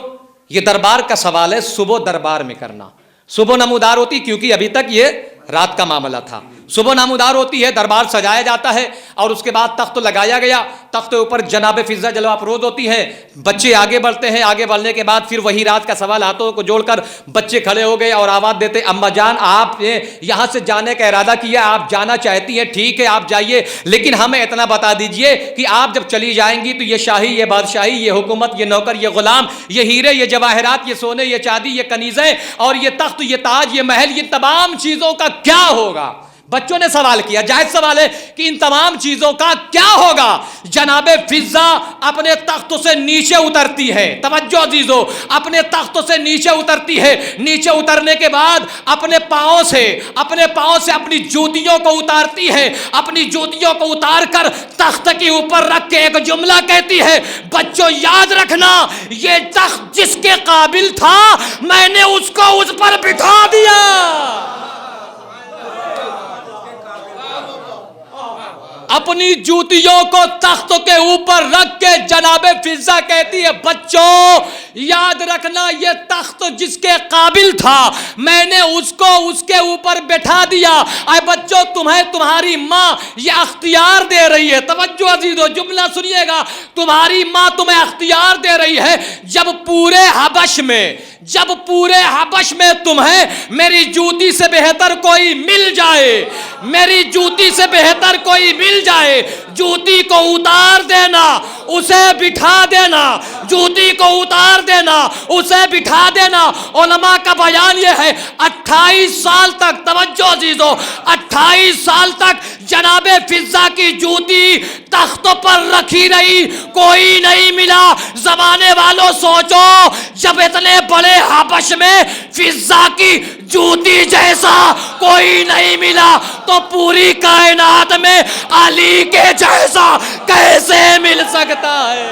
یہ دربار کا سوال ہے، صبح دربار میں کرنا، صبح نمودار ہوتی، کیونکہ ابھی تک یہ رات کا معاملہ تھا، صبح نمودار ہوتی ہے، دربار سجایا جاتا ہے اور اس کے بعد تخت لگایا گیا، تخت کے اوپر جناب فضا جلوہ افروز ہوتی ہے، بچے آگے بڑھتے ہیں، آگے بڑھنے کے بعد پھر وہی رات کا سوال ہاتھوں کو جوڑ کر بچے کھڑے ہو گئے اور آواز دیتے اماں جان آپ نے یہاں سے جانے کا ارادہ کیا، آپ جانا چاہتی ہیں، ٹھیک ہے آپ جائیے، لیکن ہمیں اتنا بتا دیجئے کہ آپ جب چلی جائیں گی تو یہ شاہی، یہ بادشاہی، یہ حکومت، یہ نوکر، یہ غلام، یہ ہیرے، یہ جواہرات، یہ سونے، یہ چاندی، یہ کنیزیں اور یہ تخت، یہ تاج، یہ محل، یہ تمام چیزوں کا کیا ہوگا؟ بچوں نے سوال کیا، جائز سوال ہے کہ ان تمام چیزوں کا کیا ہوگا؟ جناب فضا اپنے تخت سے نیچے اترتی ہے، توجہ عزیزو، اپنے تخت سے نیچے اترتی ہے، نیچے اترنے کے بعد اپنے پاؤں سے اپنی جوتیوں کو اتارتی ہے، اپنی جوتیوں کو اتار کر تخت کے اوپر رکھ کے ایک جملہ کہتی ہے، بچوں یاد رکھنا یہ تخت جس کے قابل تھا میں نے اس کو اس پر بٹھا دیا۔ اپنی جوتیوں کو تخت کے اوپر رکھ کے جناب فضا کہتی ہے بچوں یاد رکھنا یہ تخت جس کے قابل تھا میں نے اس کو اس کے اوپر بٹھا دیا۔ اے بچوں تمہیں تمہاری ماں یہ اختیار دے رہی ہے، توجہ عزیزو جملہ سنیے گا، تمہاری ماں تمہیں اختیار دے رہی ہے جب پورے حبش میں تمہیں میری جوتی سے بہتر کوئی مل جائے، میری جوتی سے بہتر کوئی مل جائے، جوتی کو اتار دینا اسے بٹھا دینا، جوتی کو اتار دینا اسے بٹھا دینا۔ علماء کا بیان یہ ہے 28 سال تک، توجہ عزیزو 28 سال تک جناب فضا کی جوتی تخت پر رکھی رہی، کوئی نہیں ملا۔ زمانے والوں سوچو جب اتنے بڑے حبش میں فضا کی جوتی جیسا کوئی نہیں ملا تو پوری کائنات میں علی کے جیسا کیسے مل سکتا ہے؟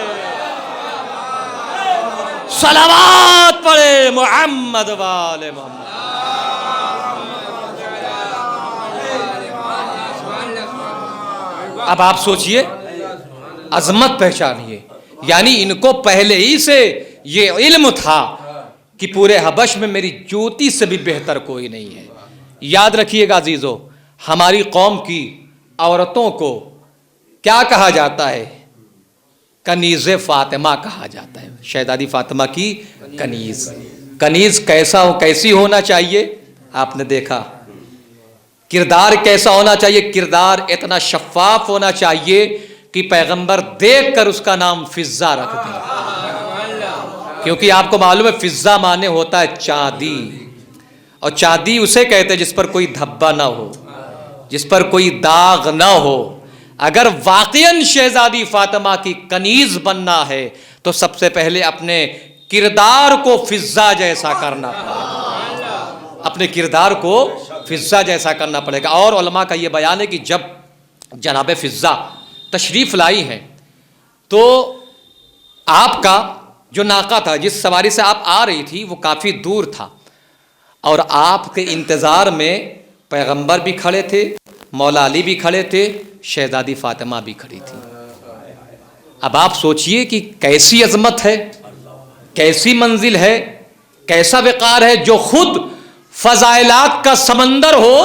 صلوات پڑھے محمد والے محمد. اب آپ سوچئے عظمت پہچانیے، یعنی ان کو پہلے ہی سے یہ علم تھا کہ پورے حبش میں میری جوتی سے بھی بہتر کوئی نہیں ہے. یاد رکھیے گا عزیزو، ہماری قوم کی عورتوں کو کیا کہا جاتا ہے؟ کنیز فاطمہ کہا جاتا ہے. شہزادی فاطمہ کی کنیز. کنیز کیسی ہونا چاہیے؟ آپ نے دیکھا کردار کیسا ہونا چاہیے؟ کردار اتنا شفاف ہونا چاہیے کہ پیغمبر دیکھ کر اس کا نام فضہ رکھ دیں. کیونکہ آپ کو معلوم ہے فضہ معنی ہوتا ہے چاندی، اور چاندی اسے کہتے ہیں جس پر کوئی دھبا نہ ہو، جس پر کوئی داغ نہ ہو. اگر واقعاً شہزادی فاطمہ کی کنیز بننا ہے تو سب سے پہلے اپنے کردار کو فضہ جیسا کرنا پڑے گا. اپنے کردار کو فضہ جیسا کرنا پڑے گا. اور علماء کا یہ بیان ہے کہ جب جناب فضہ تشریف لائی ہیں تو آپ کا جو ناقہ تھا، جس سواری سے آپ آ رہی تھی، وہ کافی دور تھا، اور آپ کے انتظار میں پیغمبر بھی کھڑے تھے، مولا علی بھی کھڑے تھے، شہزادی فاطمہ بھی کھڑی تھی. اب آپ سوچئے کہ کیسی عظمت ہے، کیسی منزل ہے، کیسا وقار ہے، جو خود فضائلات کا سمندر ہو،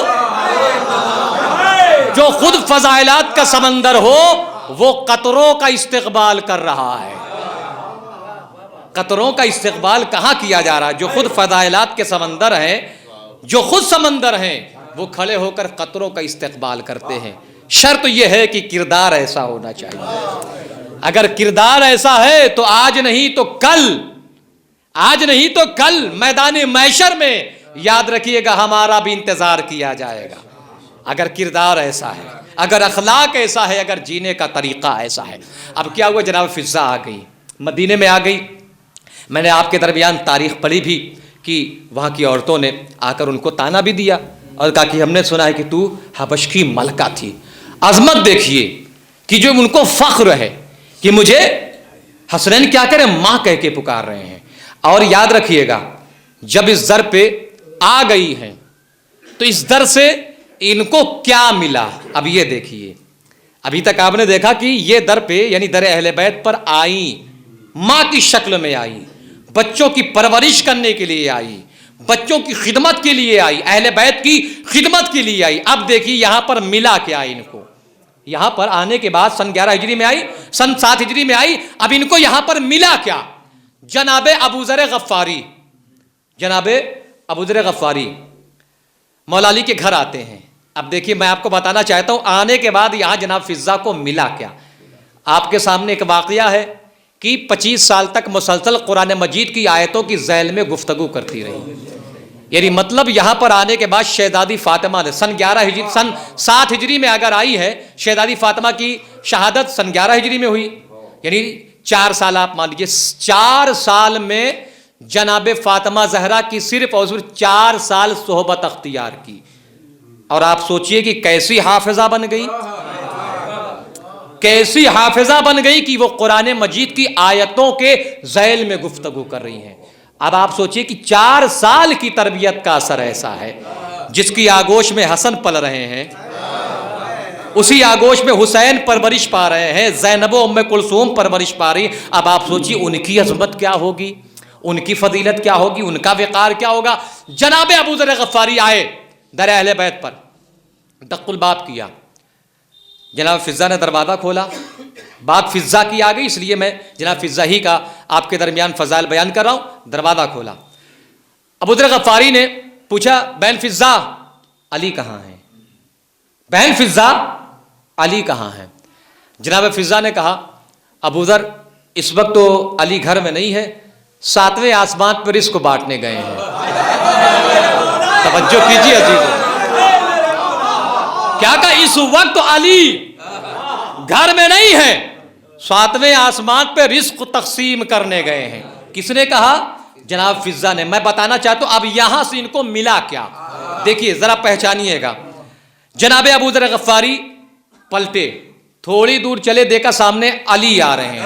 جو خود فضائلات کا سمندر ہو، وہ قطروں کا استقبال کر رہا ہے. قطروں کا استقبال کہاں کیا جا رہا ہے؟ جو خود فضائلات کے سمندر ہیں، جو خود سمندر ہیں، وہ کھڑے ہو کر قطروں کا استقبال کرتے ہیں. شرط یہ ہے کہ کردار ایسا ہونا چاہیے. اگر کردار ایسا ہے تو آج نہیں تو کل، آج نہیں تو کل میدان محشر میں یاد رکھیے گا ہمارا بھی انتظار کیا جائے گا. اگر کردار ایسا ہے، اگر اخلاق ایسا ہے، اگر جینے کا طریقہ ایسا ہے. اب کیا ہوا؟ جناب فضہ آ گئی، مدینے میں آ گئی. میں نے آپ کے درمیان تاریخ پڑھی بھی کہ وہاں کی عورتوں نے آ کر ان کو تانا بھی دیا اور کہا کہ ہم نے سنا ہے کہ تو حبش کی ملکہ تھی. عظمت دیکھیے کہ جو ان کو فخر ہے کہ مجھے حسنین کیا کریں، ماں کہہ کے پکار رہے ہیں. اور یاد رکھیے گا جب اس در پہ آ گئی ہیں تو اس در سے ان کو کیا ملا. اب یہ دیکھیے، ابھی تک آپ نے دیکھا کہ یہ در پہ یعنی در اہل بیت پر آئیں، ماں کی شکل میں آئی، بچوں کی پرورش کرنے کے لیے آئی، بچوں کی خدمت کے لیے آئی، اہل بیت کی خدمت کے لیے آئی. اب دیکھیے یہاں پر ملا کیا ان کو. یہاں پر آنے کے بعد سن 11 ہجری میں آئی، سن 7 ہجری میں آئی. اب ان کو یہاں پر ملا کیا؟ جناب ابو ذر غفاری، جناب ابو ذر غفاری مولا علی کے گھر آتے ہیں. اب دیکھیے میں آپ کو بتانا چاہتا ہوں آنے کے بعد یہاں جناب فضہ کو ملا کیا. آپ کے سامنے ایک واقعہ ہے کہ 25 سال تک مسلسل قرآن مجید کی آیتوں کی ذیل میں گفتگو کرتی رہی. یعنی مطلب یہاں پر آنے کے بعد شہزادی فاطمہ نے سن 7 ہجری میں اگر آئی ہے، شہزادی فاطمہ کی شہادت سن 11 ہجری میں ہوئی، یعنی 4 سال آپ مان لیجیے. 4 سال میں جناب فاطمہ زہرا کی صرف اور صرف 4 سال صحبت اختیار کی. اور آپ سوچئے کہ کیسی حافظہ بن گئی، کیسی حافظہ بن گئی کہ وہ قرآن مجید کی آیتوں کے ذیل میں گفتگو کر رہی ہیں. اب آپ سوچئے کہ 4 سال کی تربیت کا اثر ایسا ہے، جس کی آگوش میں حسن پل رہے ہیں، اسی آگوش میں حسین پرورش پا رہے ہیں، زینب و ام کلثوم پرورش پا رہی. اب آپ سوچئے ان کی عظمت کیا ہوگی، ان کی فضیلت کیا ہوگی، ان کا وقار کیا ہوگا. جناب ابو ذر غفاری آئے در اہل بیت پر، دق الباب کیا. جناب فضہ نے دروازہ کھولا. بات فضہ کی آ گئی، اس لیے میں جناب فضہ ہی کا آپ کے درمیان فضائل بیان کر رہا ہوں. دروازہ کھولا، ابو ذر غفاری نے پوچھا بہن فضہ علی کہاں ہیں؟ بہن فضہ علی کہاں ہیں؟ جناب فضہ نے کہا ابو ذر اس وقت تو علی گھر میں نہیں ہے، 7ویں آسمان پر رزق بانٹنے گئے ہیں. توجہ کیجیے عزیزو، کیا کہا؟ اس وقت علی گھر میں نہیں ہے، 7ویں آسمان پہ رزق تقسیم کرنے گئے ہیں. کس نے کہا؟ جناب فضہ نے. میں بتانا چاہتا ہوں اب یہاں سے ان کو ملا کیا. دیکھیے ذرا پہچانیے گا. جناب ابو ذر غفاری پلٹے، تھوڑی دور چلے، دیکھا سامنے علی آ رہے ہیں.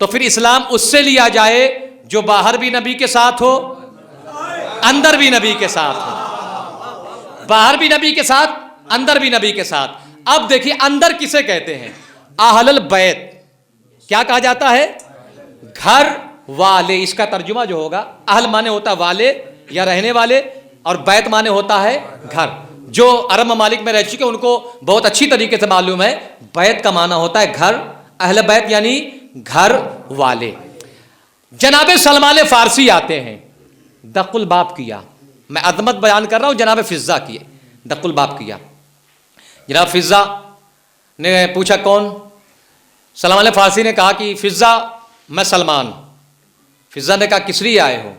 تو پھر اسلام اس سے لیا جائے جو باہر بھی نبی کے ساتھ ہو, اندر بھی نبی کے ساتھ ہو. باہر بھی نبی کے ساتھ, اندر بھی نبی کے ساتھ. اب دیکھیے اندر کسے کہتے ہیں؟ اہل البیت. کیا کہا جاتا ہے؟ گھر والے. اس کا ترجمہ جو ہوگا, اہل مانے ہوتا ہے والے یا رہنے والے, اور بیت مانے ہوتا ہے گھر. جو عرب ممالک میں رہ چکے ان کو بہت اچھی طریقے سے معلوم ہے, بیت کا معنی ہوتا ہے گھر. اہل بیت یعنی گھر والے. جناب سلمان فارسی آتے ہیں, دق الباب کیا. میں عظمت بیان کر رہا ہوں, جناب فضا کی دق الباب کیا. جناب فضا نے پوچھا کون؟ سلمان فارسی نے کہا کہ فضا میں سلمان. فضا نے کہا کس لیے آئے ہو؟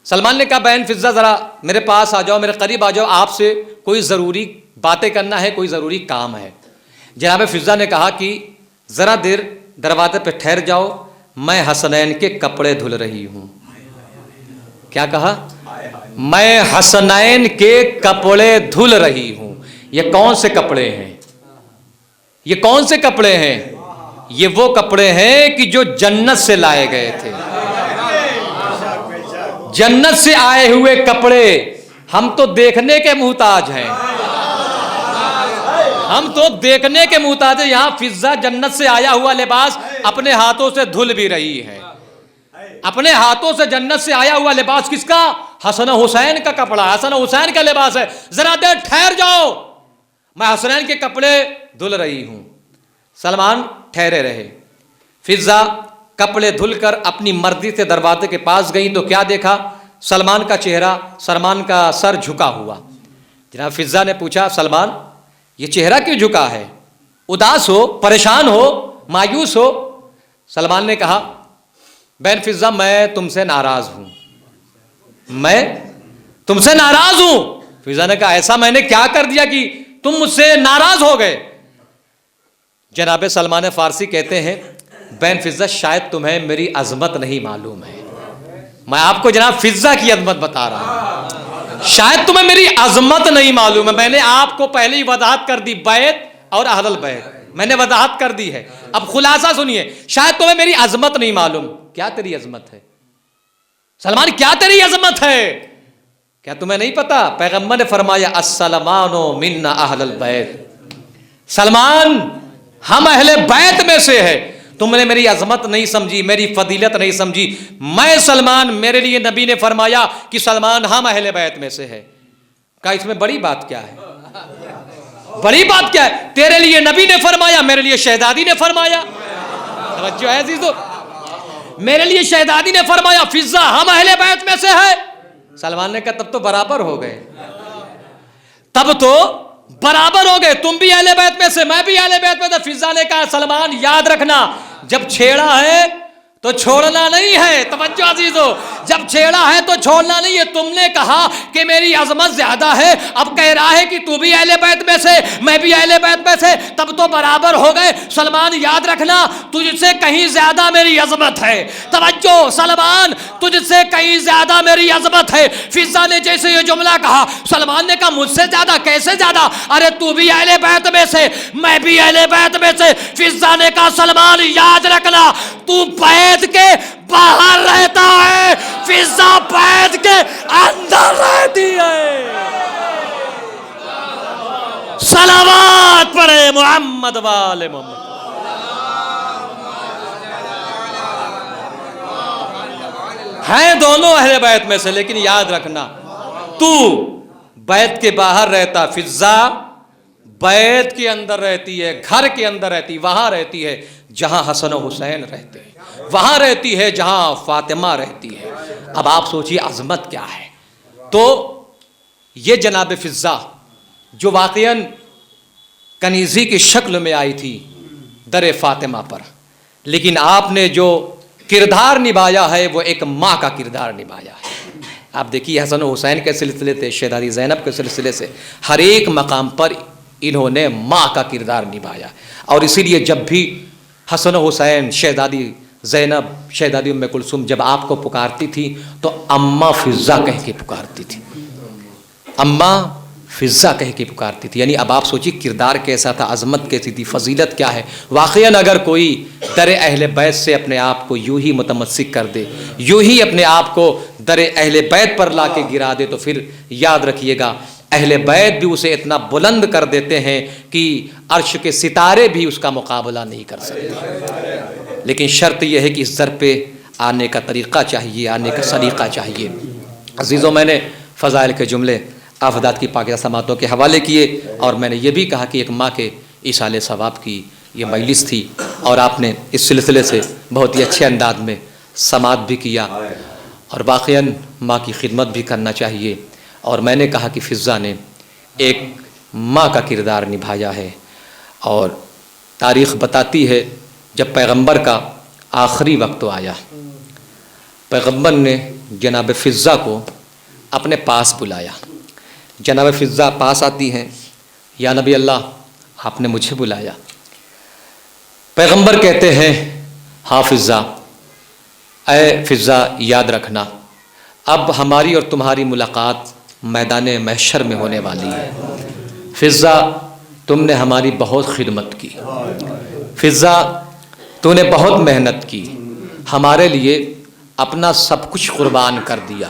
سلمان نے کہا بہن فضا ذرا میرے پاس آ جاؤ, میرے قریب آ جاؤ, آپ سے کوئی ضروری باتیں کرنا ہے, کوئی ضروری کام ہے. جناب فضا نے کہا کہ ذرا دیر دروازے پہ ٹھہر جاؤ, میں حسنین کے کپڑے دھل رہی ہوں. کیا کہا؟ میں حسنین کے کپڑے دھل رہی ہوں. یہ کون سے کپڑے ہیں؟ یہ کون سے کپڑے ہیں؟ یہ وہ کپڑے ہیں کہ جو جنت سے لائے گئے تھے. جنت سے آئے ہوئے کپڑے. ہم تو دیکھنے کے محتاج ہیں, ہم تو دیکھنے کے محتاج ہیں. یہاں فضا جنت سے آیا ہوا لباس اپنے ہاتھوں سے دھل بھی رہی ہے. اپنے ہاتھوں سے جنت سے آیا ہوا لباس کس کا؟ حسن حسین کا کپڑا, حسن حسین کا لباس ہے. ذرا دیر ٹھہر جاؤ, میں حسنین کے کپڑے دھل رہی ہوں. سلمان ٹھہرے رہے. فضا کپڑے دھل کر اپنی مرضی سے دروازے کے پاس گئی تو کیا دیکھا؟ سلمان کا چہرہ, سلمان کا سر جھکا ہوا. جناب فضا نے پوچھا سلمان یہ چہرہ کیوں جھکا ہے؟ اداس ہو, پریشان ہو, مایوس ہو؟ سلمان نے کہا بہن فضا میں تم سے ناراض ہوں, میں تم سے ناراض ہوں. فضا نے کہا ایسا میں نے کیا کر دیا کہ تم مجھ سے ناراض ہو گئے؟ جناب سلمان فارسی کہتے ہیں بہن فضا شاید تمہیں میری عظمت نہیں معلوم ہے. میں آپ کو جناب فضا کی عظمت بتا رہا ہوں, شاید تمہیں میری عظمت نہیں معلوم ہے. میں نے آپ کو پہلے ہی وضاحت کر دی, بیت اور اہل البیت میں نے وضاحت کر دی ہے. اب خلاصہ سنیے, شاید تمہیں میری عظمت نہیں معلوم. کیا تیری عظمت ہے سلمان؟ کیا تیری عظمت ہے؟ کیا تمہیں نہیں پتا؟ پیغمبر نے فرمایا السلمان منا اہل البیت. سلمان ہم اہل بیت میں سے ہے. تم نے میری عظمت نہیں سمجھی, میری فضیلت نہیں سمجھی. میں سلمان, میرے لیے نبی نے فرمایا کہ سلمان ہم اہل بیت میں سے ہے. کہا اس میں بڑی بات کیا ہے؟ بڑی بات کیا ہے؟ تیرے لیے نبی نے فرمایا, میرے لیے شہزادی نے فرمایا. توجہ ہے عزیزو, میرے لیے شہزادی نے فرمایا فضا ہم اہل بیت میں سے ہے. سلمان نے کہا تب تو برابر ہو گئے, تب تو برابر ہو گئے. تم بھی اہل بیت میں سے, میں بھی اہل بیت میں سے. فضا نے کہا سلمان یاد رکھنا جب چھیڑا ہے تو چھوڑنا نہیں ہے. توجہ عزیزو, جب چھیڑا ہے تو چھوڑنا نہیں ہے. تم نے کہا کہ میری عظمت زیادہ ہے, اب کہہ رہا ہے کہ تو بھی اہل بیت میں سے میں بھی اہل بیت میں سے, تب تو برابر ہو گئے. سلمان یاد رکھنا تجھ سے کہیں زیادہ میری عظمت ہے. توجہ سلمان, تجھ سے کہیں زیادہ میری عظمت ہے. فضا نے جیسے یہ جملہ کہا, سلمان نے کہا مجھ سے زیادہ؟ کیسے زیادہ؟ ارے تو بھی اہل بیت میں سے, میں بھی اہل بیت میں سے. فضا نے کہا سلمان یاد رکھنا تو بیت کے باہر رہتا ہے, فضا بیت کے اندر رہتی ہے. صلوات پڑھے محمد والے محمد. ہیں دونوں اہل بیت میں سے, لیکن یاد رکھنا تو بیت کے باہر رہتا, فضا بیت کے اندر رہتی ہے, گھر کے اندر رہتی, وہاں رہتی ہے جہاں حسن و حسین رہتے ہیں, وہاں رہتی ہے جہاں فاطمہ رہتی ہے. اب آپ سوچئے عظمت کیا ہے. تو یہ جناب فضا جو واقعاً کنیزی کی شکل میں آئی تھی در فاطمہ پر, لیکن آپ نے جو کردار نبھایا ہے وہ ایک ماں کا کردار نبھایا ہے. آپ دیکھیے حسن و حسین کے سلسلے سے, شہزادی زینب کے سلسلے سے, ہر ایک مقام پر انہوں نے ماں کا کردار نبھایا. اور اسی لیے جب بھی حسن و حسین, شہزادی زینب, شہزادی ام کلثوم جب آپ کو پکارتی تھی تو اماں فضا کہہ کے پکارتی تھی, اماں فضا کہہ کے پکارتی تھی. یعنی اب آپ سوچیے کردار کیسا تھا, عظمت کیسی تھی, فضیلت کیا ہے. واقعاً اگر کوئی در اہل بیت سے اپنے آپ کو یوں ہی متمسک کر دے, یوں ہی اپنے آپ کو در اہل بیت پر لا کے گرا دے, تو پھر یاد رکھیے گا اہل بیت بھی اسے اتنا بلند کر دیتے ہیں کہ عرش کے ستارے بھی اس کا مقابلہ نہیں کر سکتے. لیکن شرط یہ ہے کہ اس در پہ آنے کا طریقہ چاہیے, آنے کا سلیقہ چاہیے. عزیزوں, میں نے فضائل کے جملے آفدات کی پاکیزہ سماعتوں کے حوالے کیے, اور میں نے یہ بھی کہا کہ ایک ماں کے ایصال ثواب کی یہ مجلس تھی, اور آپ نے اس سلسلے سے بہت ہی اچھے انداز میں سماعت بھی کیا, اور واقعاً ماں کی خدمت بھی کرنا چاہیے. اور میں نے کہا کہ فضا نے ایک ماں کا کردار نبھایا ہے, اور تاریخ بتاتی ہے جب پیغمبر کا آخری وقت آیا, پیغمبر نے جناب فضا کو اپنے پاس بلایا. جناب فضا پاس آتی ہیں, یا نبی اللہ آپ نے مجھے بلایا. پیغمبر کہتے ہیں ہاں فضا, اے فضا یاد رکھنا اب ہماری اور تمہاری ملاقات میدان محشر میں ہونے والی ہے. فضا تم نے ہماری بہت خدمت کی, فضا تو نے بہت محنت کی, ہمارے لیے اپنا سب کچھ قربان کر دیا.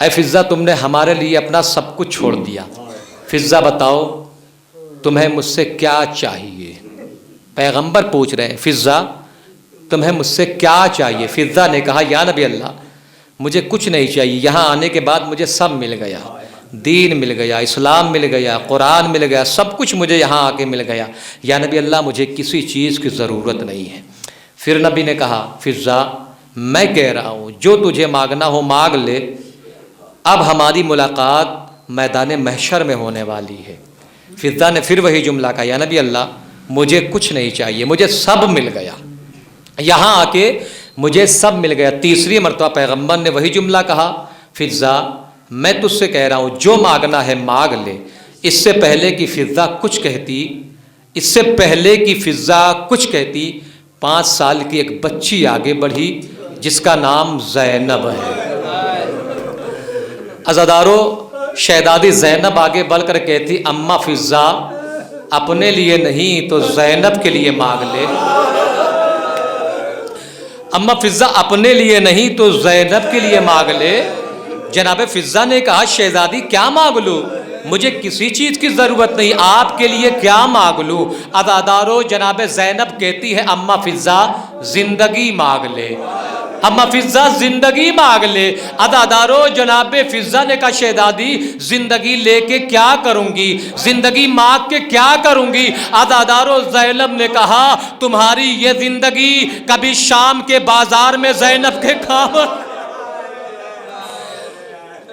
اے فضا تم نے ہمارے لیے اپنا سب کچھ چھوڑ دیا. فضا بتاؤ تمہیں مجھ سے کیا چاہیے. پیغمبر پوچھ رہے ہیں فضا تمہیں مجھ سے کیا چاہیے. فضا نے کہا یا نبی اللہ مجھے کچھ نہیں چاہیے, یہاں آنے کے بعد مجھے سب مل گیا, دین مل گیا, اسلام مل گیا, قرآن مل گیا, سب کچھ مجھے یہاں آ کے مل گیا. یا نبی اللہ مجھے کسی چیز کی ضرورت نہیں ہے. پھر نبی نے کہا فضا میں کہہ رہا ہوں جو تجھے مانگنا ہو مانگ لے, اب ہماری ملاقات میدان محشر میں ہونے والی ہے. فضا نے پھر وہی جملہ کہا یا نبی اللہ مجھے کچھ نہیں چاہیے, مجھے سب مل گیا, یہاں آ کے مجھے سب مل گیا. تیسری مرتبہ پیغمبر نے وہی جملہ کہا فضا میں تجھ سے کہہ رہا ہوں جو مانگنا ہے مانگ لے. اس سے پہلے کہ فضا کچھ کہتی 5 سال کی ایک بچی آگے بڑھی جس کا نام زینب ہے. عزادارو شہزادی زینب آگے بڑھ کر کہتی اماں فضا اپنے لیے نہیں تو زینب کے لیے مانگ لے. اماں فضا اپنے لیے نہیں تو زینب کے لیے مانگ لے. جناب فضا نے کہا شہزادی کیا مانگ لوں, مجھے کسی چیز کی ضرورت نہیں, آپ کے لیے کیا مانگ لوں. عزادارو جناب زینب کہتی ہے اماں فضا زندگی مانگ لے, اماں فضا زندگی مانگ لے. عزادارو جناب فضا نے کہا شہزادی زندگی لے کے کیا کروں گی, زندگی مانگ کے کیا کروں گی. عزادارو زینب نے کہا تمہاری یہ زندگی کبھی شام کے بازار میں زینب کے کام,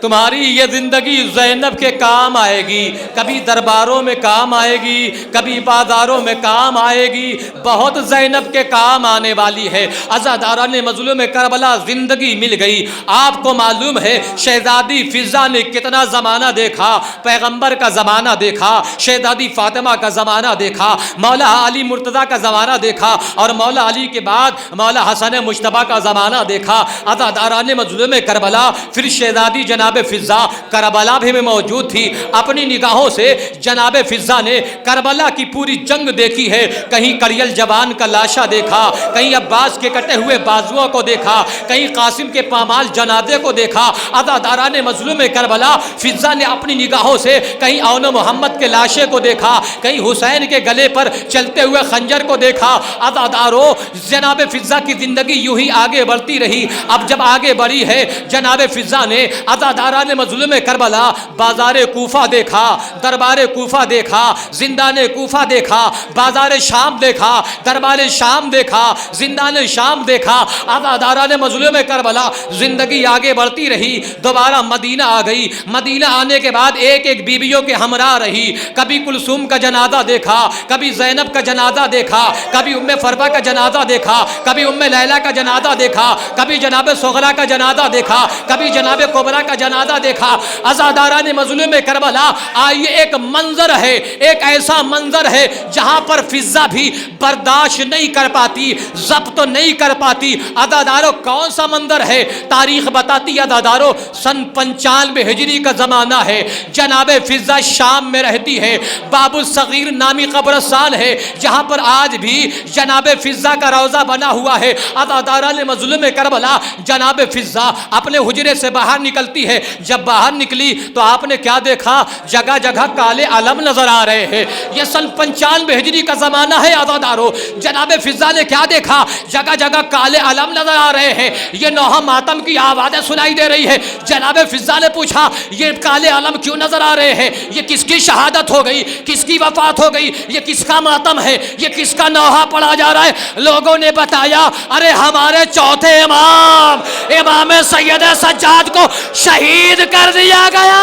تمہاری یہ زندگی زینب کے کام آئے گی, کبھی درباروں میں کام آئے گی, کبھی بازاروں میں کام آئے گی, بہت زینب کے کام آنے والی ہے. عزاداران مظلوم کربلا زندگی مل گئی. آپ کو معلوم ہے شہزادی فضا نے کتنا زمانہ دیکھا, پیغمبر کا زمانہ دیکھا, شہزادی فاطمہ کا زمانہ دیکھا, مولا علی مرتضیٰ کا زمانہ دیکھا, اور مولا علی کے بعد مولا حسن مجتبیٰ کا زمانہ دیکھا. عزاداران مظلوم کربلا پھر شہزادی جناب فضا کربلا بھی میں موجود تھی. اپنی نگاہوں سے جناب فضا نے کربلا کی پوری جنگ دیکھی ہے. کہیں کریل جوان کا لاشا دیکھا, کہیں عباس کے کٹے ہوئے بازوؤں کو دیکھا, کہیں قاسم کے پامال جنازے کو دیکھا. عزاداران مظلوم کربلا فضا نے اپنی نگاہوں سے کہیں اون محمد کے لاشے کو دیکھا, کہیں حسین کے گلے پر چلتے ہوئے خنجر کو دیکھا. عزادارو جناب فضا کی زندگی یوں ہی آگے بڑھتی رہی. اب جب آگے بڑھی ہے جناب فضا نے عزاداران مظلوم کربلا بازار کوفہ دیکھا, دربار کوفہ دیکھا, زندان کوفہ دیکھا, بازار شام دیکھا, دربار شام دیکھا, زندان شام دیکھا. عزاداران مظلوم کربلا زندگی آگے بڑھتی رہی. دوبارہ مدینہ آ گئی. مدینہ آنے کے بعد ایک ایک بیویوں کے ہمراہ رہی. کبھی کلثوم کا جنازہ دیکھا, کبھی زینب کا جنازہ دیکھا, کبھی ام فربہ کا جنازہ دیکھا, کبھی ام لیلہ کا جنازہ دیکھا, کبھی جناب صغرا کا جنازہ دیکھا, کبھی جناب کبریٰ کا جنازہ جنازہ دیکھا عزاداران مظلوم کربلا. آئیے ایک منظر ہے, ایک ایسا منظر ہے جہاں پر فضا بھی برداشت نہیں کر پاتی, ضبط نہیں کر پاتی. عزادارو کون سا منظر ہے؟ تاریخ بتاتی ہے عزادارو سن 95 ہجری کا زمانہ ہے. جناب فضا شام میں رہتی ہے. باب الصغیر نامی قبرستان ہے جہاں پر آج بھی جناب فضا کا روضہ بنا ہوا ہے. عزاداران مظلوم کربلا جناب فضا اپنے حجرے سے باہر نکلتی ہے. جب باہر نکلی تو آپ نے کیا دیکھا؟ جگہ جگہ کالے علم نظر آ رہے ہیں. یہ سن 95 ہجری کا زمانہ ہے عزادارو. جناب فضا نے کیا دیکھا؟ جگہ جگہ کالے علم نظر آ رہے ہیں. یہ نوحہ ماتم کی آوازیں سنائی دے رہی ہے. جناب فضا نے پوچھا یہ کالے علم کیوں نظر آ رہے ہیں؟ یہ کس کی شہادت ہو گئی؟ کس کی وفات ہو گئی؟ یہ کس کا ماتم ہے؟ یہ کس کا نوحہ پڑھا جا رہا ہے؟ لوگوں نے بتایا ارے ہمارے چوتھے امام امام سید سجاد کو شہید کر دیا گیا.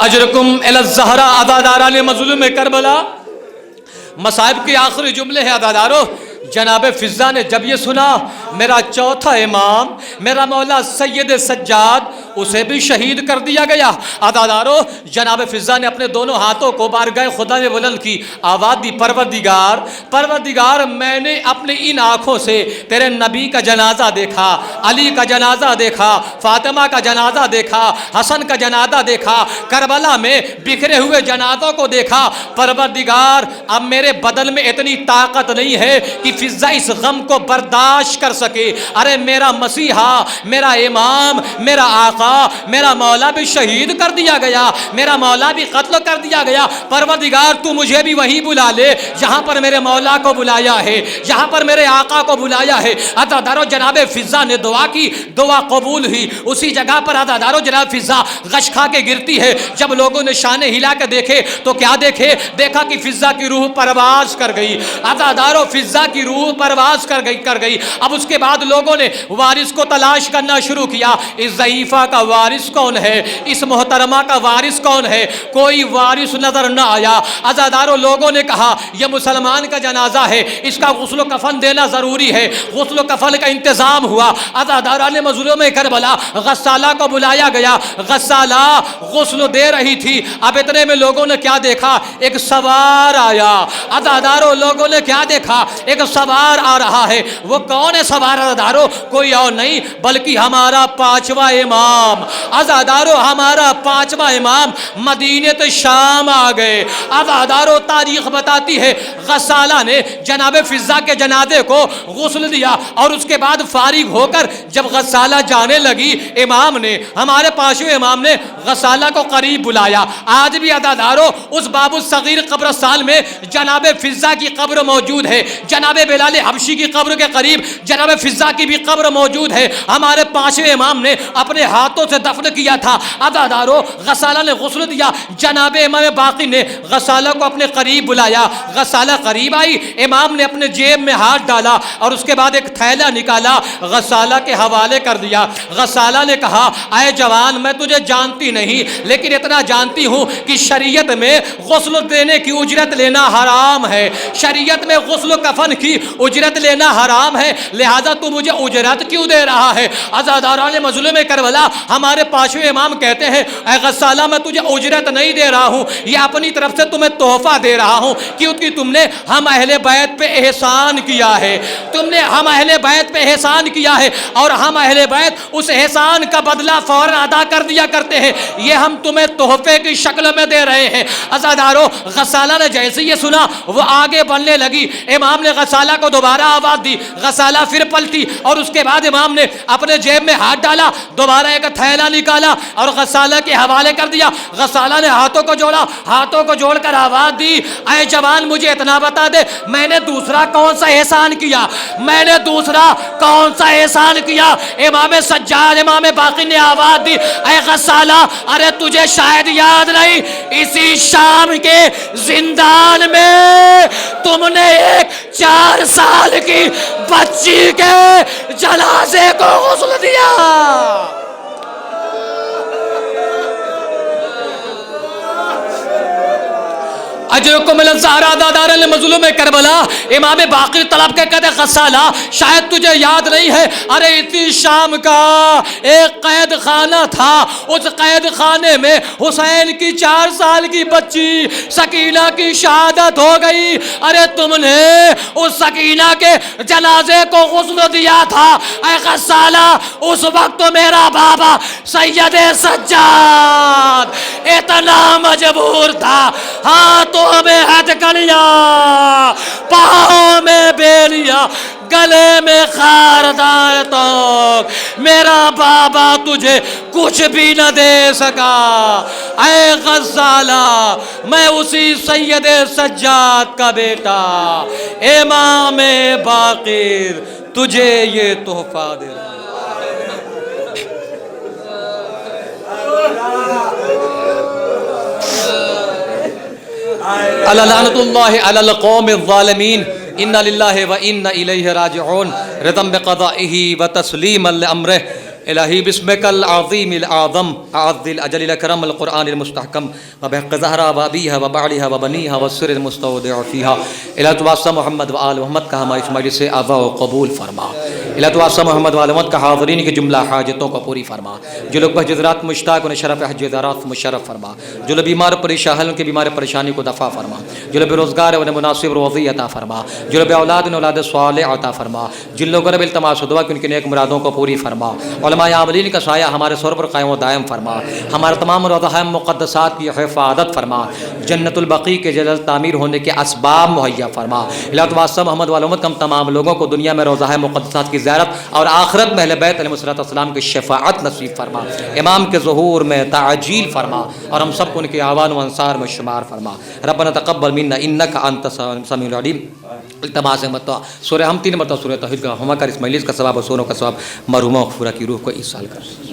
اجرکم الی الزہرا. عزاداران مظلوم کربلا مصائب کے آخری جملے ہیں عزادارو. جناب فضا نے جب یہ سنا میرا چوتھا امام میرا مولا سید سجاد اسے بھی شہید کر دیا گیا. عزادارو جناب فضا نے اپنے دونوں ہاتھوں کو بارگاہ خدا میں بلند کی, آواز دی پروردگار پروردگار میں نے اپنے ان آنکھوں سے تیرے نبی کا جنازہ دیکھا, علی کا جنازہ دیکھا, فاطمہ کا جنازہ دیکھا, حسن کا جنازہ دیکھا, کربلا میں بکھرے ہوئے جنازوں کو دیکھا. پروردگار اب میرے بدن میں اتنی طاقت نہیں ہے کہ فضا اس غم کو برداشت کر سکے. ارے میرا مسیحا, میرا امام, میرا آقا, میرا مولا بھی شہید کر دیا گیا, میرا مولا بھی قتل کر دیا گیا. پروردگار تو مجھے بھی وہیں بلا لے جہاں پر میرے مولا کو بلایا ہے, جہاں پر میرے آقا کو بلایا ہے. عزادارو جناب فضا نے دعا کی, دعا قبول ہوئی. اسی جگہ پر عزادارو جناب فضا غش کھا کے گرتی ہے. جب لوگوں نے شانے ہلا کے دیکھے تو کیا دیکھے؟ دیکھا کہ فضا کی روح پرواز کر گئی. عزادارو فضا کی روح پرواز کر گئی. اب اس کے بعد لوگوں نے وارث کو تلاش کرنا شروع کیا. اس ضعیفہ کا وارث کون ہے؟ اس محترمہ کا وارث کون ہے؟ کوئی وارث نظر نہ آیا. عزادارو لوگوں نے کہا یہ مسلمان کا جنازہ ہے, اس کا غسل و کفن دینا ضروری ہے. غسل و کفن کا انتظام ہوا. عزاداران مظلوم کربلا غسالہ کو بلایا گیا. غسالہ غسل دے رہی تھی. اب اتنے میں لوگوں نے کیا دیکھا؟ ایک سوار آیا. عزادارو لوگوں نے کیا دیکھا؟ ایک سوار آ رہا ہے. وہ کون ہے سوار عزادارو؟ کوئی اور نہیں بلکہ ہمارا پانچواں امام. عزادارو ہمارا پانچواں امام مدینہ شام آ گئے. عزادارو تاریخ بتاتی ہے غسالہ نے جناب فضا کے جنازے کو غسل دیا اور اس کے بعد فارغ ہو کر جب غسالہ جانے لگی, امام نے ہمارے پانچویں امام نے غسالہ کو قریب بلایا. آج بھی عزادارو اس باب الصغیر قبرستان میں جناب فضا کی قبر موجود ہے. جناب بلال حبشی کی قبر کے قریب جناب فضا کی بھی قبر موجود ہے. ہمارے پانچویں امام نے اپنے ہاتھوں سے دفن کیا تھا. عزادارو غسالہ نے غسل دیا. جناب امام باقی نے غسالہ کو اپنے قریب بلایا. غسالہ قریب آئی, امام نے اپنے جیب میں ہاتھ ڈالا اور اس کے بعد ایک تھیلا نکالا, غسالہ کے حوالے کر دیا. غسالہ نے کہا اے جوان میں تجھے جانتی نہیں لیکن اتنا جانتی ہوں کہ شریعت میں غسل دینے کی اجرت لینا حرام ہے. شریعت میں غسل و کفن کی اجرت لینا حرام ہے, لہذا تو مجھے اجرت کیوں دے رہا ہے؟ عزاداران مظلوم کربلا ہمارے پانچویں امام کہتے ہیں اے غسالہ میں تجھے اجرت نہیں دے رہا ہوں, یہ اپنی طرف سے تمہیں تحفہ دے رہا ہوں کیونکہ تم نے ہم اہل بیت پہ احسان کیا ہے. تم نے ہم اہل بیت پہ احسان کیا ہے اور ہم اہل بیت اس احسان کا بدلہ فوراً ادا کر دیا کرتے ہیں. یہ ہم تمہیں تحفے کی شکل میں دے رہے ہیں. عزادارو غسالہ نے جیسے یہ سنا وہ آگے بڑھنے لگی. امام نے غسالہ کو دوبارہ آواز دی, غسالہ پھر پلٹی اور اس کے بعد امام نے اپنے جیب میں ہاتھ ڈالا, دوبارہ ایک تھیلا نکالا اور غسالہ کے حوالے کر دیا. غسالہ نے ہاتھوں کو جوڑا, ہاتھوں کو جوڑ کر آواز دی اے جوان مجھے اتنا بتا دے میں نے دوسرا کون سا احسان کیا؟ میں نے دوسرا کون سا احسان کیا؟ امام سجاد امام باقی نے آواز دی اے غسالہ ارے تجھے شاید یاد نہیں, اسی شام کے زندان میں تم نے ایک 4 سال کی بچی کے جنازے کو غسل دیا. اجرکم الزہرا دار المظلوم کربلا، امام باقر طلب کے کہتے غسالہ شاید تجھے یاد نہیں ہے، ارے اسی شام کا ایک قید خانہ تھا، اس قید خانے میں حسین کی 4 سال کی بچی سکینہ کی شہادت ہو گئی، ارے تم نے اس سکینہ کے جنازے کو غسل دیا تھا، اے غسالہ اس وقت میرا بابا سید سجاد اتنا مجبور تھا، ہاتھوں میں ہتھکڑیاں، پاؤں میں بیڑیاں، گلے میں خاردار توق، میرا بابا تجھے کچھ بھی نہ دے سکا، اے غزالہ میں اسی سید سجاد کا بیٹا امام باقر تجھے یہ تحفہ دے رہا ہوں۔ لعنت اللہ علی القوم الظالمین، انا للہ و انا الیہ راجعون، رضا بقضائہ و تسلیما لامرہ، الہی بسمک العظیم الاعظم اعظ الاجل الاکرم القرآن المستحکم وبحق زہرا و ابیہا و بعلہا و بنیہا والسر المستودع فیہا، الہ تواسہ محمد و آل محمد کا ہمارے اس مجلس سے آبا و قبول فرما، الہ تواسہ محمد و آل محمد کا حاضرین کی جملہ حاجتوں کو پوری فرما، جو لوگ بحج رات مشتاق انہیں شرف حج رات مشرف فرما، جو لوگ بیمار پریشان ان کے بیمار پریشانی کو دفع فرما، جو لوگ بے روزگار انہیں مناسب روزی عطا فرما، جو لوگ بے اولاد انہیں اولاد صالح عطا فرما، جن لوگوں نے التماس و دعا کہ ان کی نیک مرادوں کو پوری فرما، علماء عاملین کا سایہ ہمارے سر پر قائم و دائم فرما، ہمارے تمام روضہ مقدسات کی حفاظت فرما، جنت البقیع کے جلد تعمیر ہونے کے اسباب مہیا فرما، الہ تواسہ محمد وآل محمد ہم تمام لوگوں کو دنیا میں روضہ مقدسات کی زیارت اور آخرت میں اہل بیت علیہ السلام کی شفاعت نصیب فرما، امام کے ظہور میں تعجیل فرما، اور ہم سب کو ان کے اعوان و انصار میں شمار فرما، ربنا تقبل منا انک انت السمیع العلیم۔ التماس مرتبہ سورہ ہم 3 مرتبہ سورہ توحید کا ہما کر اس مجلس کا ثواب اور سوروں کا ثواب مرحومہ غفورہ کی روح کو ایصال کر۔